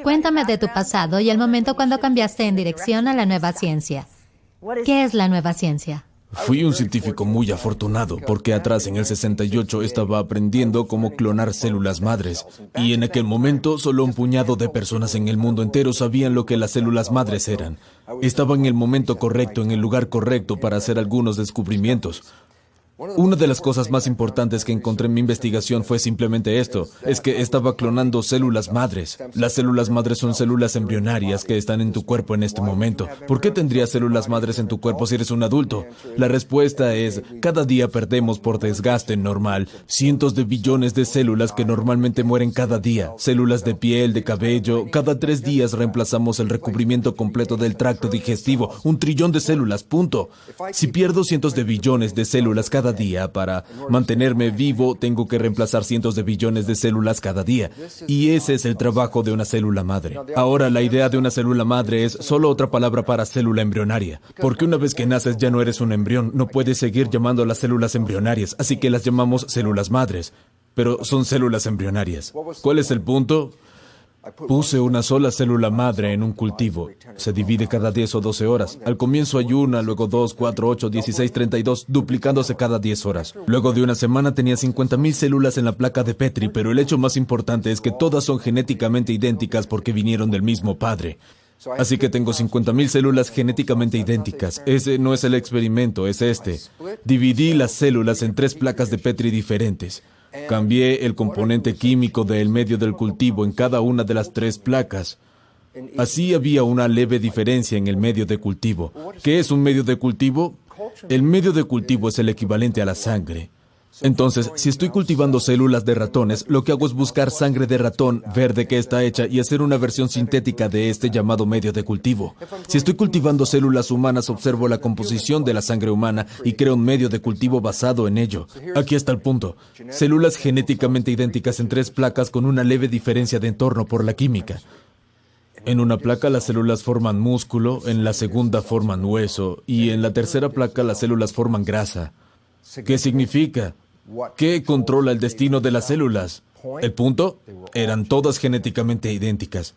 Cuéntame de tu pasado y el momento cuando cambiaste en dirección a la nueva ciencia. ¿Qué es la nueva ciencia? Fui un científico muy afortunado porque atrás en el 68 estaba aprendiendo cómo clonar células madres. Y en aquel momento solo un puñado de personas en el mundo entero sabían lo que las células madres eran. Estaba en el momento correcto, en el lugar correcto para hacer algunos descubrimientos. Una de las cosas más importantes que encontré en mi investigación fue simplemente esto, es que estaba clonando células madres. Las células madres son células embrionarias que están en tu cuerpo en este momento. ¿Por qué tendrías células madres en tu cuerpo si eres un adulto? La respuesta es, cada día perdemos por desgaste normal cientos de billones de células que normalmente mueren cada día. Células de piel, de cabello. Cada 3 días reemplazamos el recubrimiento completo del tracto digestivo. 1 trillón de células, punto. Si pierdo cientos de billones de células cada día, para mantenerme vivo, tengo que reemplazar cientos de billones de células cada día. Y ese es el trabajo de una célula madre. Ahora, la idea de una célula madre es solo otra palabra para célula embrionaria. Porque una vez que naces ya no eres un embrión, no puedes seguir llamando a las células embrionarias, así que las llamamos células madres. Pero son células embrionarias. ¿Cuál es el punto? Puse una sola célula madre en un cultivo. Se divide cada 10 o 12 horas. Al comienzo hay 1, luego 2, 4, 8, 16, 32, duplicándose cada 10 horas. Luego de una semana tenía 50,000 células en la placa de Petri, pero el hecho más importante es que todas son genéticamente idénticas porque vinieron del mismo padre. Así que tengo 50,000 células genéticamente idénticas. Ese no es el experimento, es este. Dividí las células en 3 placas de Petri diferentes. Cambié el componente químico del medio del cultivo en cada una de las 3 placas. Así había una leve diferencia en el medio de cultivo. ¿Qué es un medio de cultivo? El medio de cultivo es el equivalente a la sangre. Entonces, si estoy cultivando células de ratones, lo que hago es buscar sangre de ratón, ver de qué está hecha y hacer una versión sintética de este llamado medio de cultivo. Si estoy cultivando células humanas, observo la composición de la sangre humana y creo un medio de cultivo basado en ello. Aquí está el punto. Células genéticamente idénticas en 3 placas con una leve diferencia de entorno por la química. En una placa las células forman músculo, en la segunda forman hueso y en la tercera placa las células forman grasa. ¿Qué significa? ¿Qué controla el destino de las células? El punto, eran todas genéticamente idénticas.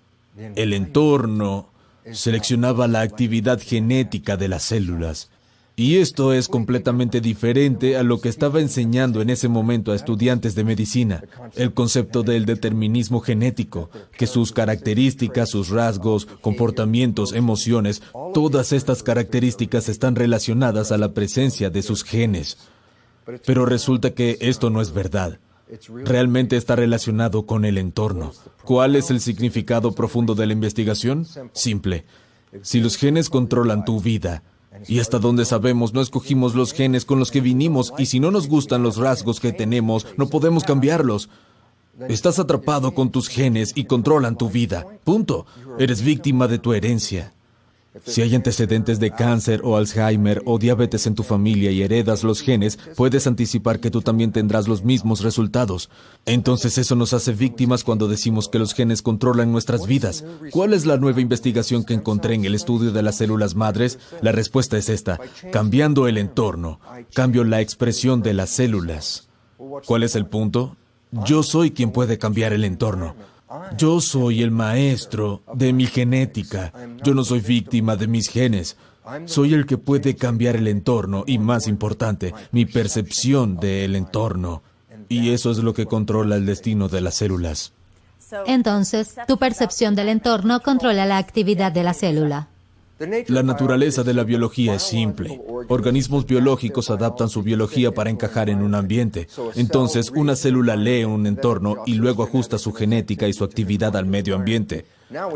El entorno seleccionaba la actividad genética de las células. Y esto es completamente diferente a lo que estaba enseñando en ese momento a estudiantes de medicina. El concepto del determinismo genético, que sus características, sus rasgos, comportamientos, emociones, todas estas características están relacionadas a la presencia de sus genes. Pero resulta que esto no es verdad. Realmente está relacionado con el entorno. ¿Cuál es el significado profundo de la investigación? Simple. Si los genes controlan tu vida, y hasta donde sabemos no escogimos los genes con los que vinimos, y si no nos gustan los rasgos que tenemos, no podemos cambiarlos. Estás atrapado con tus genes y controlan tu vida. Punto. Eres víctima de tu herencia. Si hay antecedentes de cáncer o Alzheimer o diabetes en tu familia y heredas los genes, puedes anticipar que tú también tendrás los mismos resultados. Entonces eso nos hace víctimas cuando decimos que los genes controlan nuestras vidas. ¿Cuál es la nueva investigación que encontré en el estudio de las células madres? La respuesta es esta. Cambiando el entorno, cambio la expresión de las células. ¿Cuál es el punto? Yo soy quien puede cambiar el entorno. Yo soy el maestro de mi genética. Yo no soy víctima de mis genes. Soy el que puede cambiar el entorno y, más importante, mi percepción del entorno. Y eso es lo que controla el destino de las células. Entonces, tu percepción del entorno controla la actividad de la célula. La naturaleza de la biología es simple. Organismos biológicos adaptan su biología para encajar en un ambiente. Entonces, una célula lee un entorno y luego ajusta su genética y su actividad al medio ambiente.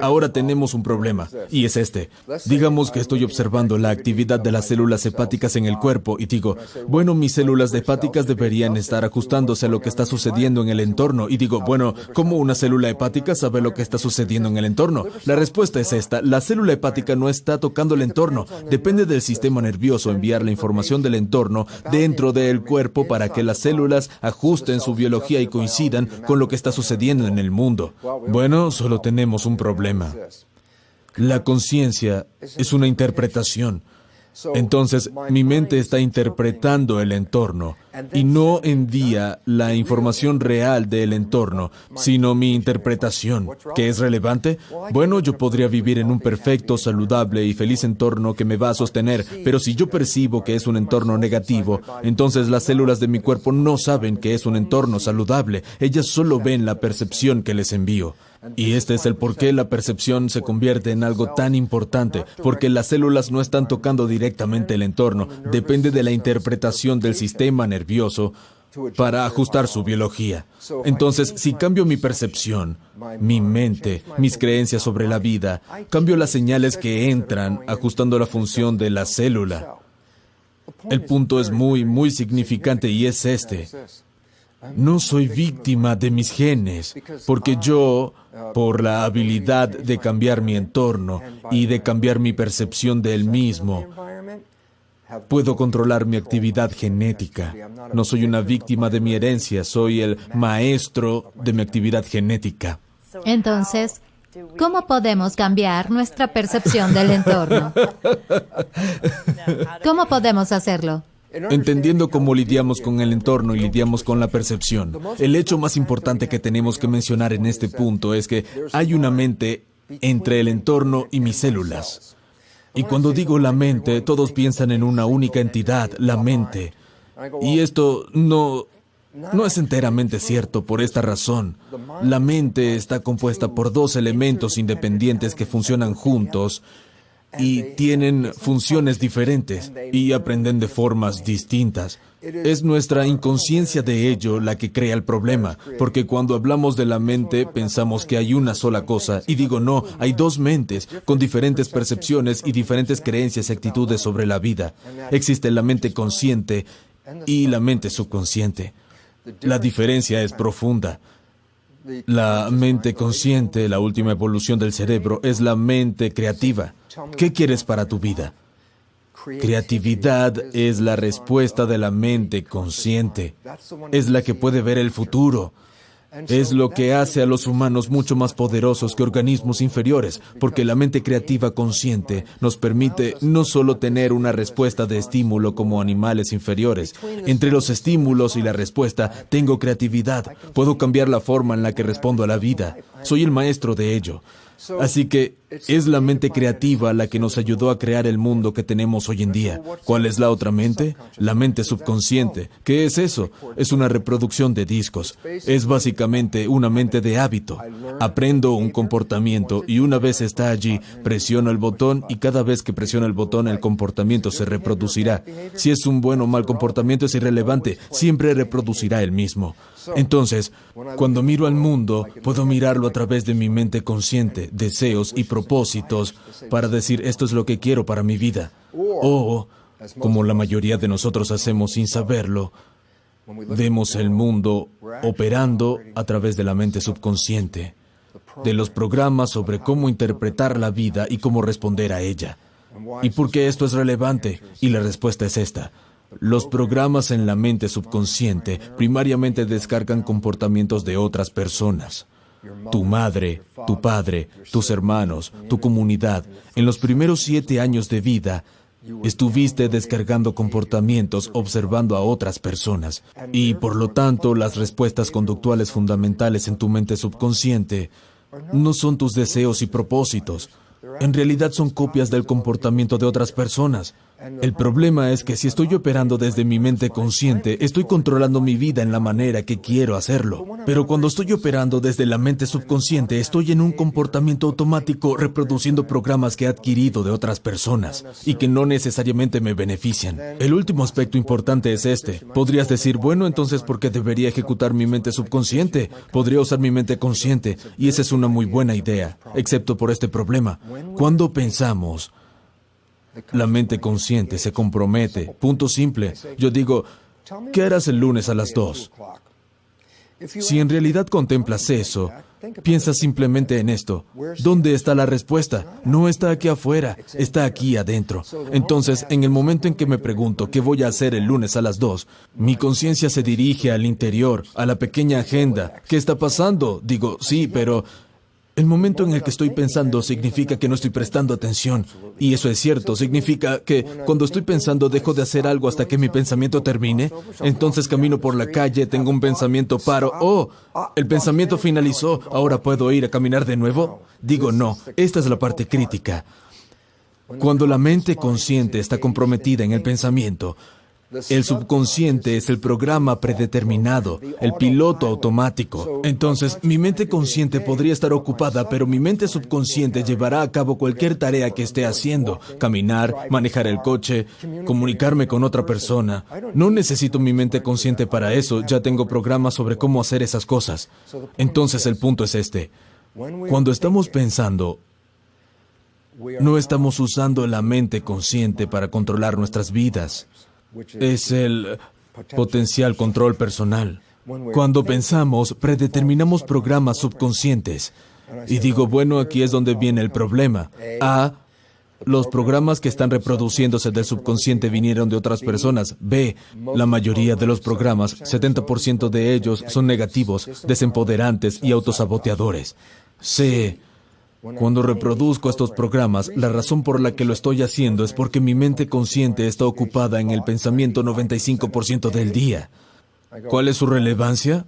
Ahora tenemos un problema, y es este. Digamos que estoy observando la actividad de las células hepáticas en el cuerpo y digo, bueno, mis células hepáticas deberían estar ajustándose a lo que está sucediendo en el entorno. Y digo, bueno, ¿cómo una célula hepática sabe lo que está sucediendo en el entorno? La respuesta es esta. La célula hepática no está tocando el entorno. Depende del sistema nervioso enviar la información del entorno dentro del cuerpo para que las células ajusten su biología y coincidan con lo que está sucediendo en el mundo. Bueno, solo tenemos un problema. La conciencia es una interpretación. Entonces, mi mente está interpretando el entorno y no envía la información real del entorno, sino mi interpretación. ¿Qué es relevante? Bueno, yo podría vivir en un perfecto, saludable y feliz entorno que me va a sostener, pero si yo percibo que es un entorno negativo, entonces las células de mi cuerpo no saben que es un entorno saludable. Ellas solo ven la percepción que les envío. Y este es el por qué la percepción se convierte en algo tan importante, porque las células no están tocando directamente el entorno, depende de la interpretación del sistema nervioso para ajustar su biología. Entonces, si cambio mi percepción, mi mente, mis creencias sobre la vida, cambio las señales que entran ajustando la función de la célula. El punto es muy significante y es este. No soy víctima de mis genes, porque yo, por la habilidad de cambiar mi entorno y de cambiar mi percepción de él mismo, puedo controlar mi actividad genética. No soy una víctima de mi herencia, soy el maestro de mi actividad genética. Entonces, ¿cómo podemos cambiar nuestra percepción del entorno? ¿Cómo podemos hacerlo? Entendiendo cómo lidiamos con el entorno y lidiamos con la percepción. El hecho más importante que tenemos que mencionar en este punto es que hay una mente entre el entorno y mis células. Y cuando digo la mente, todos piensan en una única entidad, la mente. Y esto no es enteramente cierto por esta razón. La mente está compuesta por dos elementos independientes que funcionan juntos y tienen funciones diferentes y aprenden de formas distintas. Es nuestra inconsciencia de ello la que crea el problema, porque cuando hablamos de la mente pensamos que hay una sola cosa, y digo no, hay dos mentes con diferentes percepciones y diferentes creencias y actitudes sobre la vida. Existe la mente consciente y la mente subconsciente. La diferencia es profunda. La mente consciente, la última evolución del cerebro, es la mente creativa. ¿Qué quieres para tu vida? Creatividad es la respuesta de la mente consciente. Es la que puede ver el futuro. Es lo que hace a los humanos mucho más poderosos que organismos inferiores, porque la mente creativa consciente nos permite no solo tener una respuesta de estímulo como animales inferiores. Entre los estímulos y la respuesta tengo creatividad. Puedo cambiar la forma en la que respondo a la vida. Soy el maestro de ello. Así que es la mente creativa la que nos ayudó a crear el mundo que tenemos hoy en día. ¿Cuál es la otra mente? La mente subconsciente. ¿Qué es eso? Es una reproducción de discos. Es básicamente una mente de hábito. Aprendo un comportamiento y una vez está allí, presiono el botón y cada vez que presiono el botón el comportamiento se reproducirá. Si es un buen o mal comportamiento es irrelevante, siempre reproducirá el mismo. Entonces, cuando miro al mundo, puedo mirarlo a través de mi mente consciente, deseos y propósitos para decir esto es lo que quiero para mi vida. O, como la mayoría de nosotros hacemos sin saberlo, vemos el mundo operando a través de la mente subconsciente, de los programas sobre cómo interpretar la vida y cómo responder a ella. ¿Y por qué esto es relevante? Y la respuesta es esta. Los programas en la mente subconsciente primariamente descargan comportamientos de otras personas. Tu madre, tu padre, tus hermanos, tu comunidad. En los primeros 7 años de vida, estuviste descargando comportamientos observando a otras personas. Y por lo tanto, las respuestas conductuales fundamentales en tu mente subconsciente no son tus deseos y propósitos. En realidad son copias del comportamiento de otras personas. El problema es que si estoy operando desde mi mente consciente, estoy controlando mi vida en la manera que quiero hacerlo. Pero cuando estoy operando desde la mente subconsciente, estoy en un comportamiento automático reproduciendo programas que he adquirido de otras personas y que no necesariamente me benefician. El último aspecto importante es este. Podrías decir, bueno, entonces, ¿por qué debería ejecutar mi mente subconsciente? Podría usar mi mente consciente, y esa es una muy buena idea, excepto por este problema. Cuando pensamos, la mente consciente se compromete. Punto simple. Yo digo, ¿qué harás el lunes a las 2? Si en realidad contemplas eso, piensa simplemente en esto. ¿Dónde está la respuesta? No está aquí afuera, está aquí adentro. Entonces, en el momento en que me pregunto qué voy a hacer el lunes a las 2, mi conciencia se dirige al interior, a la pequeña agenda. ¿Qué está pasando? Digo, sí, pero El momento en el que estoy pensando significa que no estoy prestando atención. Y eso es cierto. Significa que cuando estoy pensando dejo de hacer algo hasta que mi pensamiento termine. Entonces camino por la calle, tengo un pensamiento, paro. ¡Oh! El pensamiento finalizó. ¿Ahora puedo ir a caminar de nuevo? Digo, no. Esta es la parte crítica. Cuando la mente consciente está comprometida en el pensamiento, el subconsciente es el programa predeterminado, el piloto automático. Entonces, mi mente consciente podría estar ocupada, pero mi mente subconsciente llevará a cabo cualquier tarea que esté haciendo. Caminar, manejar el coche, comunicarme con otra persona. No necesito mi mente consciente para eso, ya tengo programas sobre cómo hacer esas cosas. Entonces, el punto es este. Cuando estamos pensando, no estamos usando la mente consciente para controlar nuestras vidas. Es el potencial control personal. Cuando pensamos, predeterminamos programas subconscientes. Y digo, bueno, aquí es donde viene el problema. A, los programas que están reproduciéndose del subconsciente vinieron de otras personas. B, la mayoría de los programas, 70% de ellos, son negativos, desempoderantes y autosaboteadores. C, cuando reproduzco estos programas, la razón por la que lo estoy haciendo es porque mi mente consciente está ocupada en el pensamiento 95% del día. ¿Cuál es su relevancia?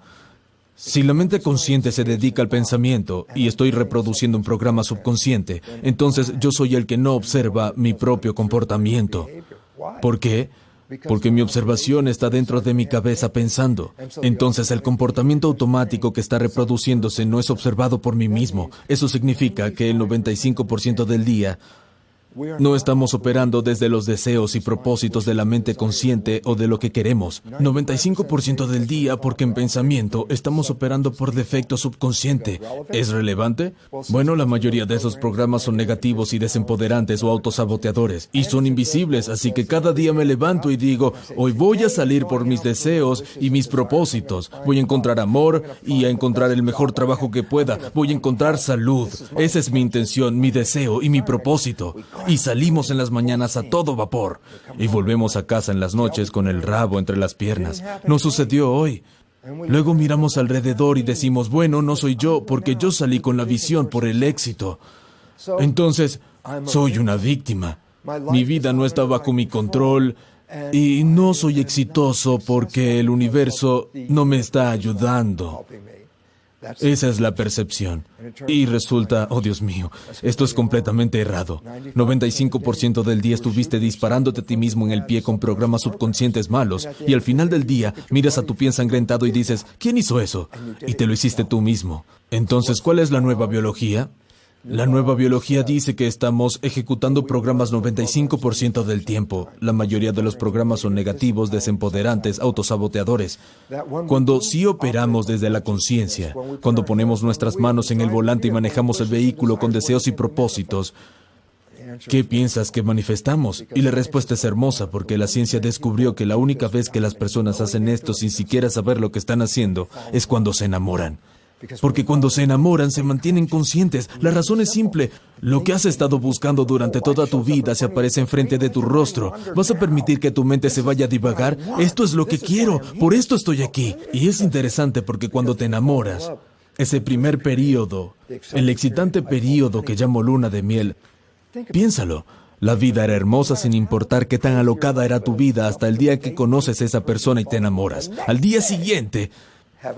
Si la mente consciente se dedica al pensamiento y estoy reproduciendo un programa subconsciente, entonces yo soy el que no observa mi propio comportamiento. ¿Por qué? Porque mi observación está dentro de mi cabeza pensando. Entonces el comportamiento automático que está reproduciéndose no es observado por mí mismo. Eso significa que el 95% del día no estamos operando desde los deseos y propósitos de la mente consciente o de lo que queremos. 95% del día porque en pensamiento estamos operando por defecto subconsciente. ¿Es relevante? Bueno, la mayoría de esos programas son negativos y desempoderantes o autosaboteadores. Y son invisibles, así que cada día me levanto y digo, hoy voy a salir por mis deseos y mis propósitos. Voy a encontrar amor y a encontrar el mejor trabajo que pueda. Voy a encontrar salud. Esa es mi intención, mi deseo y mi propósito. Y salimos en las mañanas a todo vapor. Y volvemos a casa en las noches con el rabo entre las piernas. No sucedió hoy. Luego miramos alrededor y decimos, bueno, no soy yo, porque yo salí con la visión por el éxito. Entonces, soy una víctima. Mi vida no está bajo mi control y no soy exitoso porque el universo no me está ayudando. Esa es la percepción. Y resulta, oh Dios mío, esto es completamente errado. 95% del día estuviste disparándote a ti mismo en el pie con programas subconscientes malos y al final del día miras a tu pie ensangrentado y dices, ¿quién hizo eso? Y te lo hiciste tú mismo. Entonces, ¿cuál es la nueva biología? La nueva biología dice que estamos ejecutando programas 95% del tiempo. La mayoría de los programas son negativos, desempoderantes, autosaboteadores. Cuando sí operamos desde la conciencia, cuando ponemos nuestras manos en el volante y manejamos el vehículo con deseos y propósitos, ¿qué piensas que manifestamos? Y la respuesta es hermosa porque la ciencia descubrió que la única vez que las personas hacen esto sin siquiera saber lo que están haciendo es cuando se enamoran. Porque cuando se enamoran se mantienen conscientes. La razón es simple. Lo que has estado buscando durante toda tu vida se aparece enfrente de tu rostro. ¿Vas a permitir que tu mente se vaya a divagar? Esto es lo que quiero. Por esto estoy aquí. Y es interesante porque cuando te enamoras, ese primer periodo, el excitante periodo que llamo luna de miel, piénsalo. La vida era hermosa sin importar qué tan alocada era tu vida hasta el día que conoces a esa persona y te enamoras. Al día siguiente,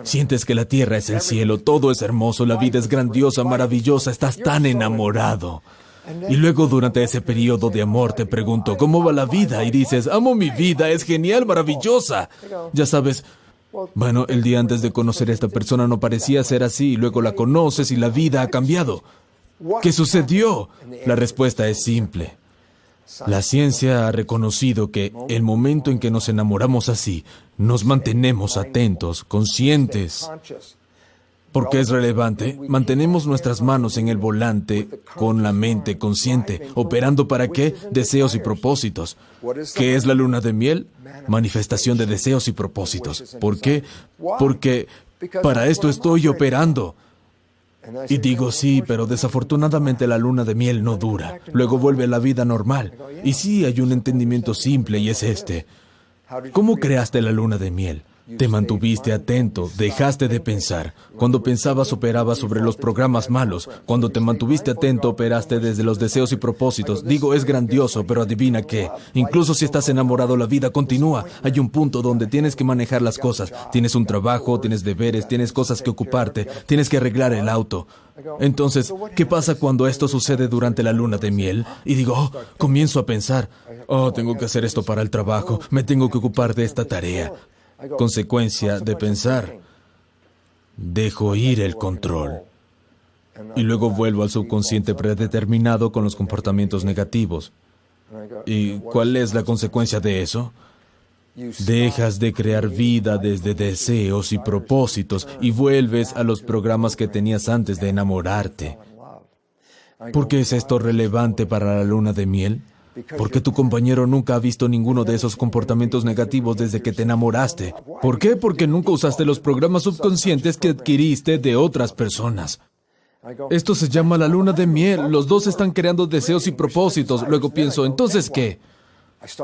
sientes que la tierra es el cielo, todo es hermoso, la vida es grandiosa, maravillosa, estás tan enamorado. Y luego durante ese periodo de amor te pregunto, ¿cómo va la vida? Y dices, amo mi vida, es genial, maravillosa. Ya sabes, bueno, el día antes de conocer a esta persona no parecía ser así, y luego la conoces y la vida ha cambiado. ¿Qué sucedió? La respuesta es simple. La ciencia ha reconocido que el momento en que nos enamoramos así, nos mantenemos atentos, conscientes. ¿Por qué es relevante? Mantenemos nuestras manos en el volante con la mente consciente. ¿Operando para qué? Deseos y propósitos. ¿Qué es la luna de miel? Manifestación de deseos y propósitos. ¿Por qué? Porque para esto estoy operando. Y digo, sí, pero desafortunadamente la luna de miel no dura. Luego vuelve a la vida normal. Y sí, hay un entendimiento simple y es este. ¿Cómo creaste la luna de miel? Te mantuviste atento, dejaste de pensar. Cuando pensabas, operabas sobre los programas malos. Cuando te mantuviste atento, operaste desde los deseos y propósitos. Digo, es grandioso, pero adivina qué. Incluso si estás enamorado, la vida continúa. Hay un punto donde tienes que manejar las cosas. Tienes un trabajo, tienes deberes, tienes cosas que ocuparte, tienes que arreglar el auto. Entonces, ¿qué pasa cuando esto sucede durante la luna de miel? Y digo, comienzo a pensar, tengo que hacer esto para el trabajo, me tengo que ocupar de esta tarea. Consecuencia de pensar, dejo ir el control. Y luego vuelvo al subconsciente predeterminado con los comportamientos negativos. ¿Y cuál es la consecuencia de eso? Dejas de crear vida desde deseos y propósitos y vuelves a los programas que tenías antes de enamorarte. ¿Por qué es esto relevante para la luna de miel? Porque tu compañero nunca ha visto ninguno de esos comportamientos negativos desde que te enamoraste. ¿Por qué? Porque nunca usaste los programas subconscientes que adquiriste de otras personas. Esto se llama la luna de miel. Los dos están creando deseos y propósitos. Luego pienso, ¿entonces qué?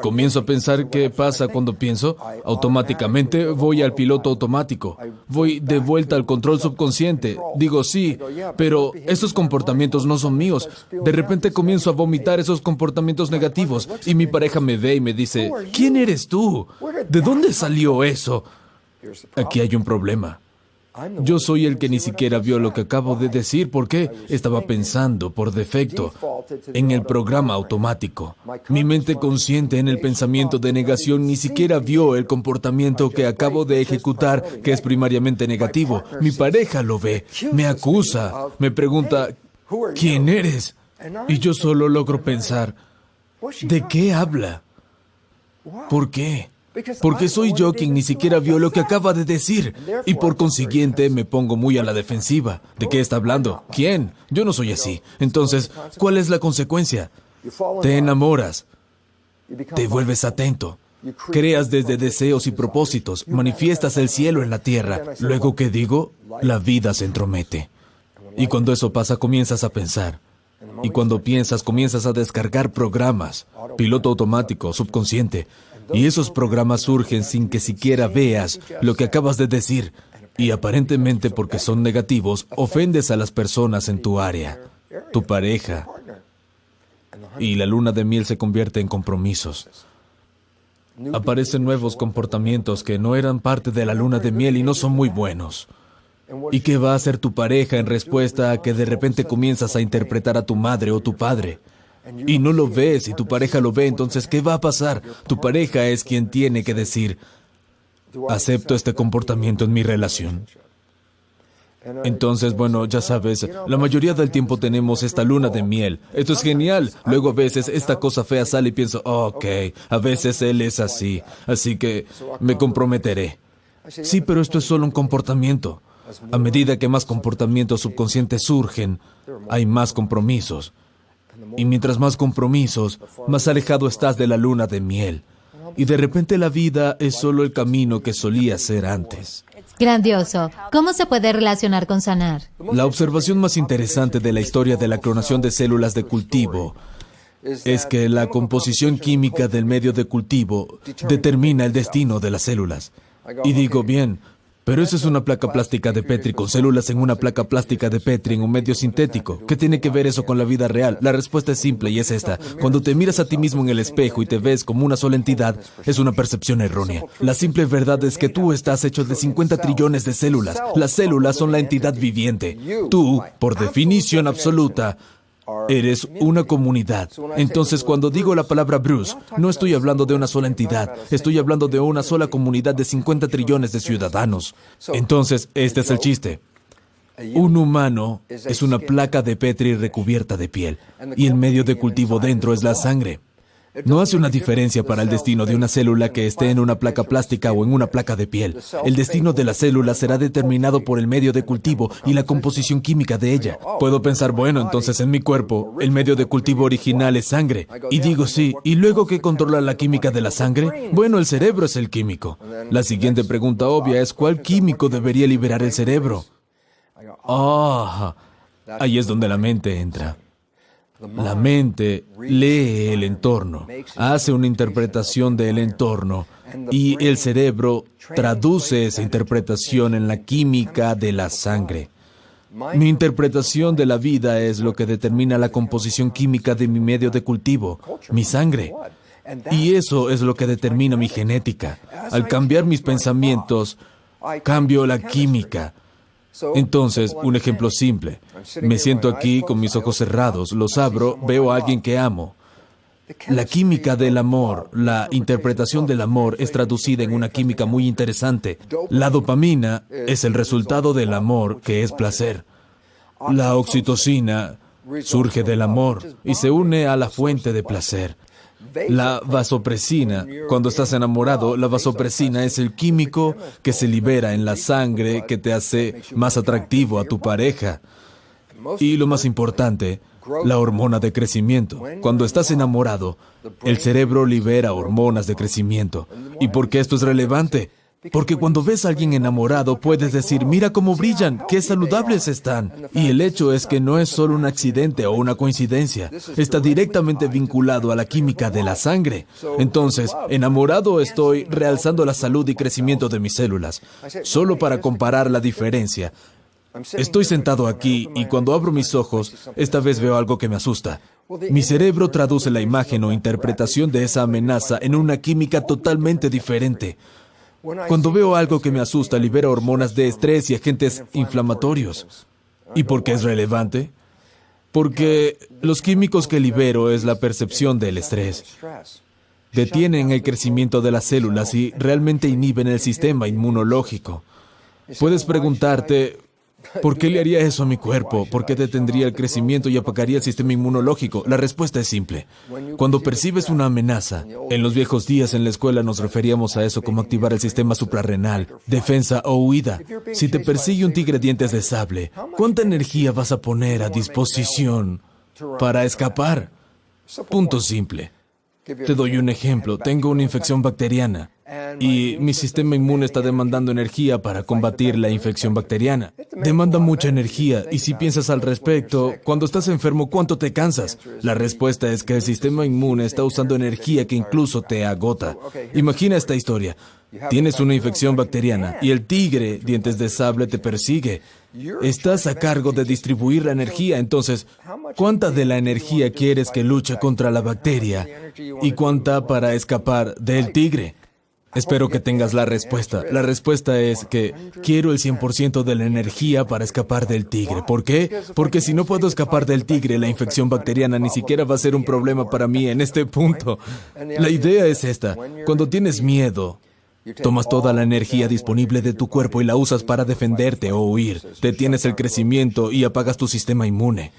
Comienzo a pensar qué pasa cuando pienso. Automáticamente voy al piloto automático. Voy de vuelta al control subconsciente. Digo, sí, pero esos comportamientos no son míos. De repente comienzo a vomitar esos comportamientos negativos y mi pareja me ve y me dice, ¿quién eres tú? ¿De dónde salió eso? Aquí hay un problema. Yo soy el que ni siquiera vio lo que acabo de decir. ¿Por qué? Estaba pensando por defecto en el programa automático. Mi mente consciente en el pensamiento de negación ni siquiera vio el comportamiento que acabo de ejecutar, que es primariamente negativo. Mi pareja lo ve, me acusa, me pregunta, ¿quién eres? Y yo solo logro pensar, ¿de qué habla? ¿Por qué? Porque soy yo quien ni siquiera vio lo que acaba de decir. Y por consiguiente me pongo muy a la defensiva. ¿De qué está hablando? ¿Quién? Yo no soy así. Entonces, ¿cuál es la consecuencia? Te enamoras. Te vuelves atento. Creas desde deseos y propósitos. Manifiestas el cielo en la tierra. Luego, ¿qué digo? La vida se entromete. Y cuando eso pasa, comienzas a pensar. Y cuando piensas, comienzas a descargar programas. Piloto automático, subconsciente. Y esos programas surgen sin que siquiera veas lo que acabas de decir. Y aparentemente porque son negativos, ofendes a las personas en tu área, tu pareja. Y la luna de miel se convierte en compromisos. Aparecen nuevos comportamientos que no eran parte de la luna de miel y no son muy buenos. ¿Y qué va a hacer tu pareja en respuesta a que de repente comienzas a interpretar a tu madre o tu padre? Y no lo ves y tu pareja lo ve, entonces ¿qué va a pasar? Tu pareja es quien tiene que decir, ¿acepto este comportamiento en mi relación? Entonces, bueno, ya sabes, la mayoría del tiempo tenemos esta luna de miel. Esto es genial. Luego a veces esta cosa fea sale y pienso, ok, a veces él es así, así que me comprometeré. Sí, pero esto es solo un comportamiento. A medida que más comportamientos subconscientes surgen, hay más compromisos. Y mientras más compromisos, más alejado estás de la luna de miel. Y de repente la vida es solo el camino que solía ser antes. Grandioso. ¿Cómo se puede relacionar con sanar? La observación más interesante de la historia de la clonación de células de cultivo es que la composición química del medio de cultivo determina el destino de las células. Y digo, bien, pero eso es una placa plástica de Petri con células en una placa plástica de Petri en un medio sintético. ¿Qué tiene que ver eso con la vida real? La respuesta es simple y es esta. Cuando te miras a ti mismo en el espejo y te ves como una sola entidad, es una percepción errónea. La simple verdad es que tú estás hecho de 50 trillones de células. Las células son la entidad viviente. Tú, por definición absoluta, eres una comunidad. Entonces, cuando digo la palabra Bruce, no estoy hablando de una sola entidad. Estoy hablando de una sola comunidad de 50 trillones de ciudadanos. Entonces, este es el chiste. Un humano es una placa de Petri recubierta de piel. Y el medio de cultivo dentro es la sangre. No hace una diferencia para el destino de una célula que esté en una placa plástica o en una placa de piel. El destino de la célula será determinado por el medio de cultivo y la composición química de ella. Puedo pensar, bueno, entonces en mi cuerpo, el medio de cultivo original es sangre. Y digo sí, ¿y luego qué controla la química de la sangre? Bueno, el cerebro es el químico. La siguiente pregunta obvia es, ¿cuál químico debería liberar el cerebro? Ahí es donde la mente entra. La mente lee el entorno, hace una interpretación del entorno y el cerebro traduce esa interpretación en la química de la sangre. Mi interpretación de la vida es lo que determina la composición química de mi medio de cultivo, mi sangre. Y eso es lo que determina mi genética. Al cambiar mis pensamientos, cambio la química. Entonces, un ejemplo simple. Me siento aquí con mis ojos cerrados, los abro, veo a alguien que amo. La química del amor, la interpretación del amor es traducida en una química muy interesante. La dopamina es el resultado del amor, que es placer. La oxitocina surge del amor y se une a la fuente de placer. La vasopresina, cuando estás enamorado, la vasopresina es el químico que se libera en la sangre que te hace más atractivo a tu pareja. Y lo más importante, la hormona de crecimiento. Cuando estás enamorado, el cerebro libera hormonas de crecimiento. ¿Y por qué esto es relevante? Porque cuando ves a alguien enamorado, puedes decir, mira cómo brillan, qué saludables están. Y el hecho es que no es solo un accidente o una coincidencia. Está directamente vinculado a la química de la sangre. Entonces, enamorado estoy realzando la salud y crecimiento de mis células. Solo para comparar la diferencia. Estoy sentado aquí y cuando abro mis ojos, esta vez veo algo que me asusta. Mi cerebro traduce la imagen o interpretación de esa amenaza en una química totalmente diferente. Cuando veo algo que me asusta, libera hormonas de estrés y agentes inflamatorios. ¿Y por qué es relevante? Porque los químicos que libero es la percepción del estrés. Detienen el crecimiento de las células y realmente inhiben el sistema inmunológico. Puedes preguntarte, ¿por qué le haría eso a mi cuerpo? ¿Por qué detendría el crecimiento y apagaría el sistema inmunológico? La respuesta es simple. Cuando percibes una amenaza, en los viejos días en la escuela nos referíamos a eso como activar el sistema suprarrenal, defensa o huida. Si te persigue un tigre dientes de sable, ¿cuánta energía vas a poner a disposición para escapar? Punto simple. Te doy un ejemplo. Tengo una infección bacteriana. Y mi sistema inmune está demandando energía para combatir la infección bacteriana. Demanda mucha energía y si piensas al respecto, cuando estás enfermo, ¿cuánto te cansas? La respuesta es que el sistema inmune está usando energía que incluso te agota. Imagina esta historia. Tienes una infección bacteriana y el tigre, dientes de sable, te persigue. Estás a cargo de distribuir la energía, entonces, ¿cuánta de la energía quieres que luche contra la bacteria y cuánta para escapar del tigre? Espero que tengas la respuesta. La respuesta es que quiero el 100% de la energía para escapar del tigre. ¿Por qué? Porque si no puedo escapar del tigre, la infección bacteriana ni siquiera va a ser un problema para mí en este punto. La idea es esta. Cuando tienes miedo, tomas toda la energía disponible de tu cuerpo y la usas para defenderte o huir. Detienes el crecimiento y apagas tu sistema inmune.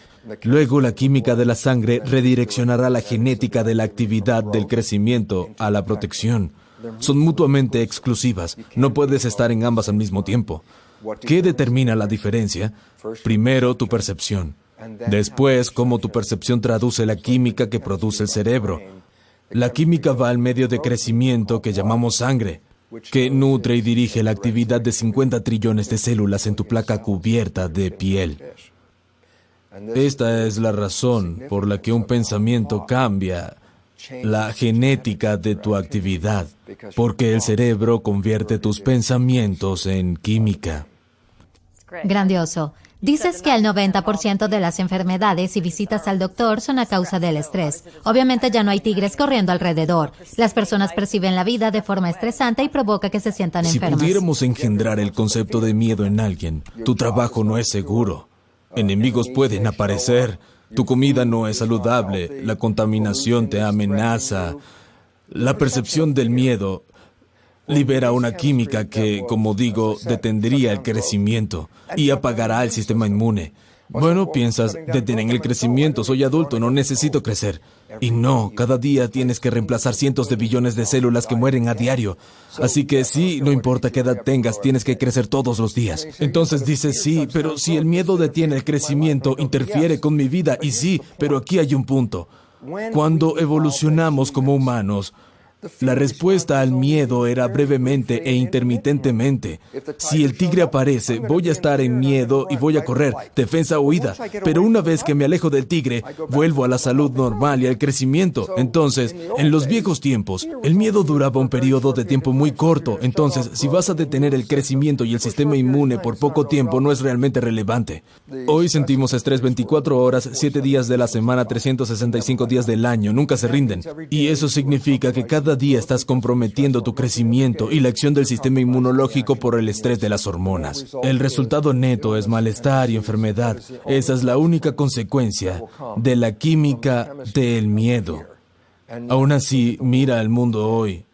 Luego, la química de la sangre redireccionará la genética de la actividad del crecimiento a la protección. Son mutuamente exclusivas. No puedes estar en ambas al mismo tiempo. ¿Qué determina la diferencia? Primero, tu percepción. Después, cómo tu percepción traduce la química que produce el cerebro. La química va al medio de crecimiento que llamamos sangre, que nutre y dirige la actividad de 50 trillones de células en tu placa cubierta de piel. Esta es la razón por la que un pensamiento cambia la genética de tu actividad, porque el cerebro convierte tus pensamientos en química. Grandioso. Dices que el 90% de las enfermedades y visitas al doctor son a causa del estrés. Obviamente ya no hay tigres corriendo alrededor. Las personas perciben la vida de forma estresante y provoca que se sientan enfermas. Si pudiéramos engendrar el concepto de miedo en alguien, tu trabajo no es seguro. Enemigos pueden aparecer. Tu comida no es saludable, la contaminación te amenaza. La percepción del miedo libera una química que, como digo, detendría el crecimiento y apagará el sistema inmune. Bueno, piensas, detienen el crecimiento, soy adulto, no necesito crecer. Y no, cada día tienes que reemplazar cientos de billones de células que mueren a diario. Así que sí, no importa qué edad tengas, tienes que crecer todos los días. Entonces dices, sí, pero si el miedo detiene el crecimiento, interfiere con mi vida. Y sí, pero aquí hay un punto. Cuando evolucionamos como humanos, La respuesta al miedo era brevemente e intermitentemente. Si el tigre aparece, voy a estar en miedo y voy a correr, defensa o huida. Pero una vez que me alejo del tigre, vuelvo a la salud normal y al crecimiento. Entonces, en los viejos tiempos, el miedo duraba un periodo de tiempo muy corto. Entonces, si vas a detener el crecimiento y el sistema inmune por poco tiempo, no es realmente relevante. Hoy sentimos estrés 24 horas, 7 días de la semana, 365 días del año. Nunca se rinden. Y eso significa que cada día estás comprometiendo tu crecimiento y la acción del sistema inmunológico por el estrés de las hormonas. El resultado neto es malestar y enfermedad. Esa es la única consecuencia de la química del miedo. Aún así, mira al mundo hoy.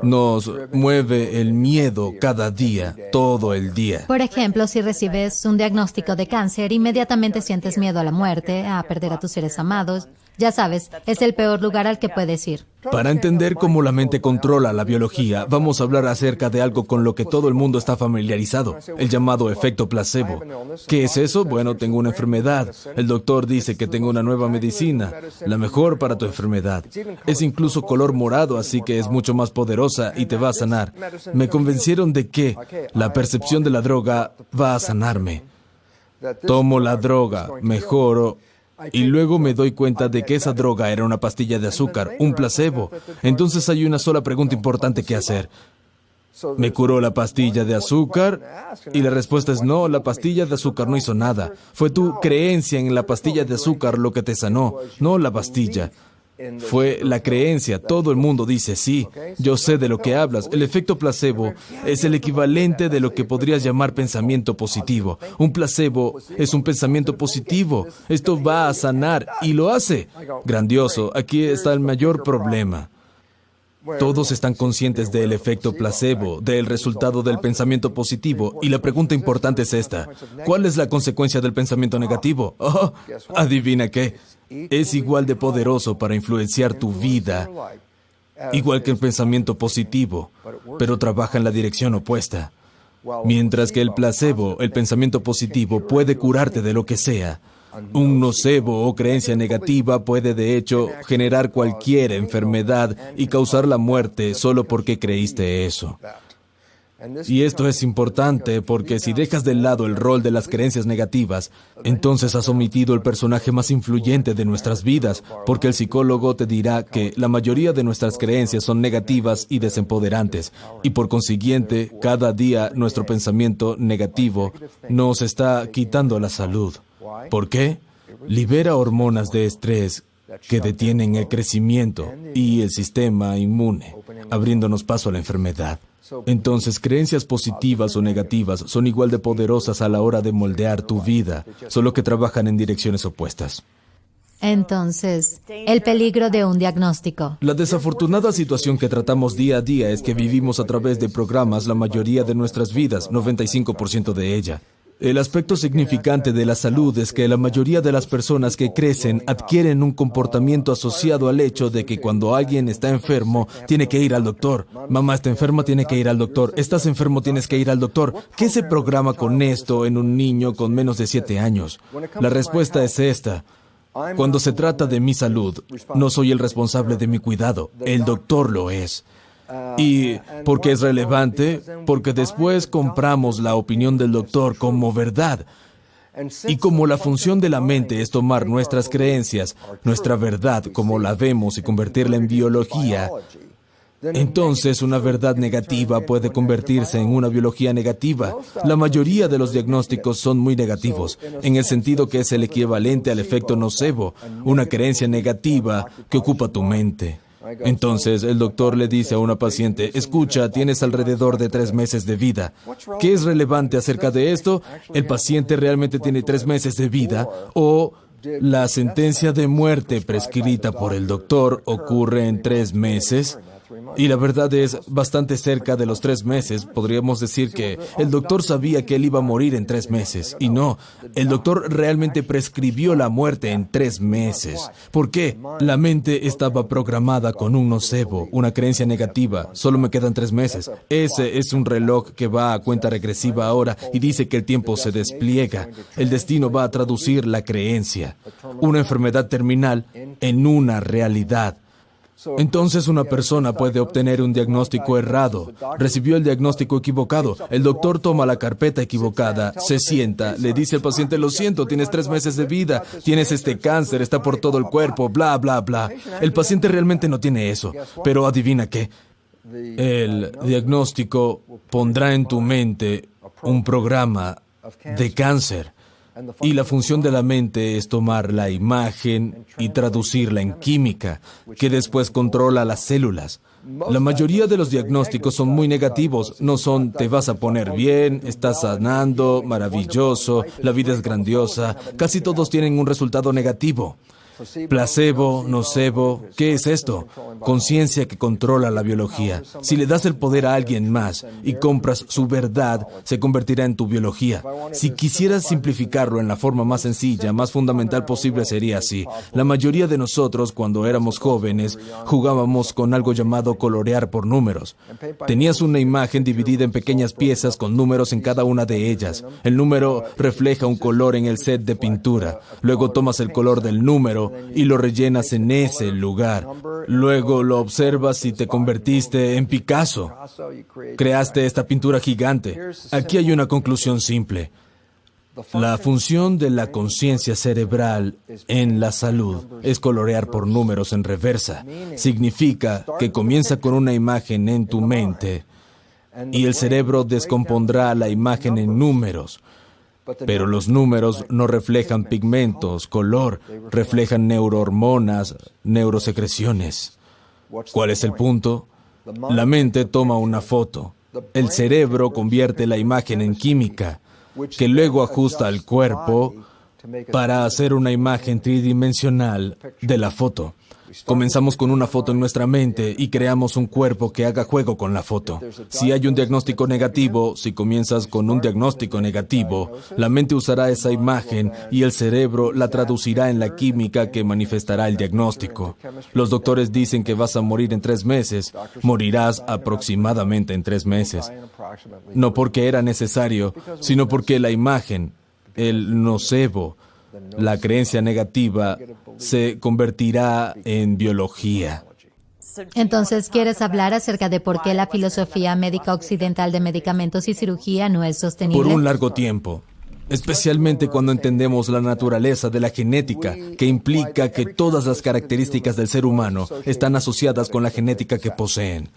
Nos mueve el miedo cada día, todo el día. Por ejemplo, si recibes un diagnóstico de cáncer, inmediatamente sientes miedo a la muerte, a perder a tus seres amados. Ya sabes, es el peor lugar al que puedes ir. Para entender cómo la mente controla la biología, vamos a hablar acerca de algo con lo que todo el mundo está familiarizado, el llamado efecto placebo. ¿Qué es eso? Bueno, tengo una enfermedad. El doctor dice que tengo una nueva medicina, la mejor para tu enfermedad. Es incluso color morado, así que es mucho más poderosa y te va a sanar. Me convencieron de que la percepción de la droga va a sanarme. Tomo la droga, mejoro. Y luego me doy cuenta de que esa droga era una pastilla de azúcar, un placebo. Entonces hay una sola pregunta importante que hacer. ¿Me curó la pastilla de azúcar? Y la respuesta es no, la pastilla de azúcar no hizo nada. Fue tu creencia en la pastilla de azúcar lo que te sanó, no la pastilla. Fue la creencia. Todo el mundo dice, sí, yo sé de lo que hablas. El efecto placebo es el equivalente de lo que podrías llamar pensamiento positivo. Un placebo es un pensamiento positivo. Esto va a sanar y lo hace. Grandioso. Aquí está el mayor problema. Todos están conscientes del efecto placebo, del resultado del pensamiento positivo, y la pregunta importante es esta. ¿Cuál es la consecuencia del pensamiento negativo? Oh, adivina qué. Es igual de poderoso para influenciar tu vida, igual que el pensamiento positivo, pero trabaja en la dirección opuesta. Mientras que el placebo, el pensamiento positivo, puede curarte de lo que sea, un nocebo o creencia negativa puede de hecho generar cualquier enfermedad y causar la muerte solo porque creíste eso. Y esto es importante porque si dejas de lado el rol de las creencias negativas, entonces has omitido el personaje más influyente de nuestras vidas, porque el psicólogo te dirá que la mayoría de nuestras creencias son negativas y desempoderantes, y por consiguiente, cada día nuestro pensamiento negativo nos está quitando la salud. ¿Por qué? Libera hormonas de estrés que detienen el crecimiento y el sistema inmune, abriéndonos paso a la enfermedad. Entonces, creencias positivas o negativas son igual de poderosas a la hora de moldear tu vida, solo que trabajan en direcciones opuestas. Entonces, el peligro de un diagnóstico. La desafortunada situación que tratamos día a día es que vivimos a través de programas la mayoría de nuestras vidas, 95% de ella. El aspecto significante de la salud es que la mayoría de las personas que crecen adquieren un comportamiento asociado al hecho de que cuando alguien está enfermo, tiene que ir al doctor. Mamá está enferma, tiene que ir al doctor. Estás enfermo, tienes que ir al doctor. ¿Qué se programa con esto en un niño con menos de 7 años? La respuesta es esta. Cuando se trata de mi salud, no soy el responsable de mi cuidado. El doctor lo es. ¿Y por qué es relevante? Porque después compramos la opinión del doctor como verdad. Y como la función de la mente es tomar nuestras creencias, nuestra verdad como la vemos y convertirla en biología, entonces una verdad negativa puede convertirse en una biología negativa. La mayoría de los diagnósticos son muy negativos, en el sentido que es el equivalente al efecto nocebo, una creencia negativa que ocupa tu mente. Entonces, el doctor le dice a una paciente, escucha, tienes alrededor de 3 meses de vida. ¿Qué es relevante acerca de esto? ¿El paciente realmente tiene 3 meses de vida? ¿O la sentencia de muerte prescrita por el doctor ocurre en 3 meses? Y la verdad es bastante cerca de los 3 meses. Podríamos decir que el doctor sabía que él iba a morir en 3 meses. Y no, el doctor realmente prescribió la muerte en 3 meses. ¿Por qué? La mente estaba programada con un nocebo, una creencia negativa. Solo me quedan 3 meses. Ese es un reloj que va a cuenta regresiva ahora y dice que el tiempo se despliega. El destino va a traducir la creencia. Una enfermedad terminal en una realidad. Entonces una persona puede obtener un diagnóstico errado. Recibió el diagnóstico equivocado. El doctor toma la carpeta equivocada, se sienta, le dice al paciente, lo siento, tienes 3 meses de vida, tienes este cáncer, está por todo el cuerpo, bla, bla, bla. El paciente realmente no tiene eso. Pero adivina qué. El diagnóstico pondrá en tu mente un programa de cáncer. Y la función de la mente es tomar la imagen y traducirla en química, que después controla las células. La mayoría de los diagnósticos son muy negativos, no son te vas a poner bien, estás sanando, maravilloso, la vida es grandiosa, casi todos tienen un resultado negativo. Placebo, nocebo, ¿qué es esto? Conciencia que controla la biología. Si le das el poder a alguien más y compras su verdad, se convertirá en tu biología. Si quisieras simplificarlo en la forma más sencilla, más fundamental posible, sería así. La mayoría de nosotros, cuando éramos jóvenes, jugábamos con algo llamado colorear por números. Tenías una imagen dividida en pequeñas piezas con números en cada una de ellas. El número refleja un color en el set de pintura. Luego tomas el color del número y lo rellenas en ese lugar. Luego lo observas y te convertiste en Picasso. Creaste esta pintura gigante. Aquí hay una conclusión simple. La función de la conciencia cerebral en la salud es colorear por números en reversa. Significa que comienza con una imagen en tu mente y el cerebro descompondrá la imagen en números. Pero los números no reflejan pigmentos, color, reflejan neurohormonas, neurosecreciones. ¿Cuál es el punto? La mente toma una foto. El cerebro convierte la imagen en química, que luego ajusta al cuerpo para hacer una imagen tridimensional de la foto. Comenzamos con una foto en nuestra mente y creamos un cuerpo que haga juego con la foto. Si hay un diagnóstico negativo, si comienzas con un diagnóstico negativo, la mente usará esa imagen y el cerebro la traducirá en la química que manifestará el diagnóstico. Los doctores dicen que vas a morir en 3 meses. Morirás aproximadamente en 3 meses. No porque era necesario, sino porque la imagen, el nocebo, la creencia negativa, se convertirá en biología. Entonces, ¿quieres hablar acerca de por qué la filosofía médica occidental de medicamentos y cirugía no es sostenible? Por un largo tiempo. Especialmente cuando entendemos la naturaleza de la genética, que implica que todas las características del ser humano están asociadas con la genética que poseen.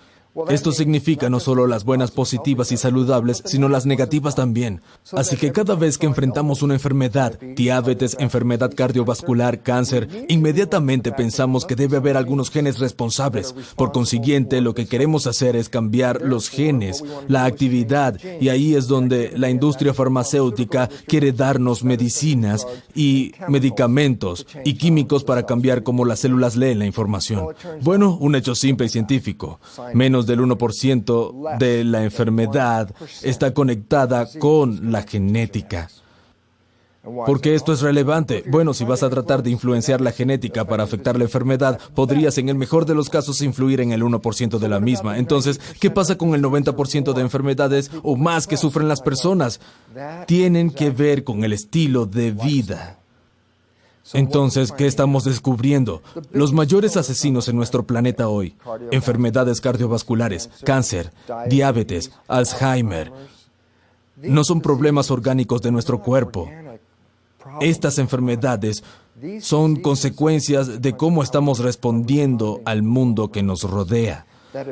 Esto significa no solo las buenas, positivas y saludables, sino las negativas también. Así que cada vez que enfrentamos una enfermedad, diabetes, enfermedad cardiovascular, cáncer, inmediatamente pensamos que debe haber algunos genes responsables. Por consiguiente, lo que queremos hacer es cambiar los genes, la actividad, y ahí es donde la industria farmacéutica quiere darnos medicinas y medicamentos y químicos para cambiar cómo las células leen la información. Bueno, un hecho simple y científico. Menos del 1% de la enfermedad está conectada con la genética. ¿Por qué esto es relevante? Bueno, si vas a tratar de influenciar la genética para afectar la enfermedad, podrías en el mejor de los casos influir en el 1% de la misma. Entonces, ¿qué pasa con el 90% de enfermedades o más que sufren las personas? Tienen que ver con el estilo de vida. Entonces, ¿qué estamos descubriendo? Los mayores asesinos en nuestro planeta hoy: enfermedades cardiovasculares, cáncer, diabetes, Alzheimer, no son problemas orgánicos de nuestro cuerpo. Estas enfermedades son consecuencias de cómo estamos respondiendo al mundo que nos rodea,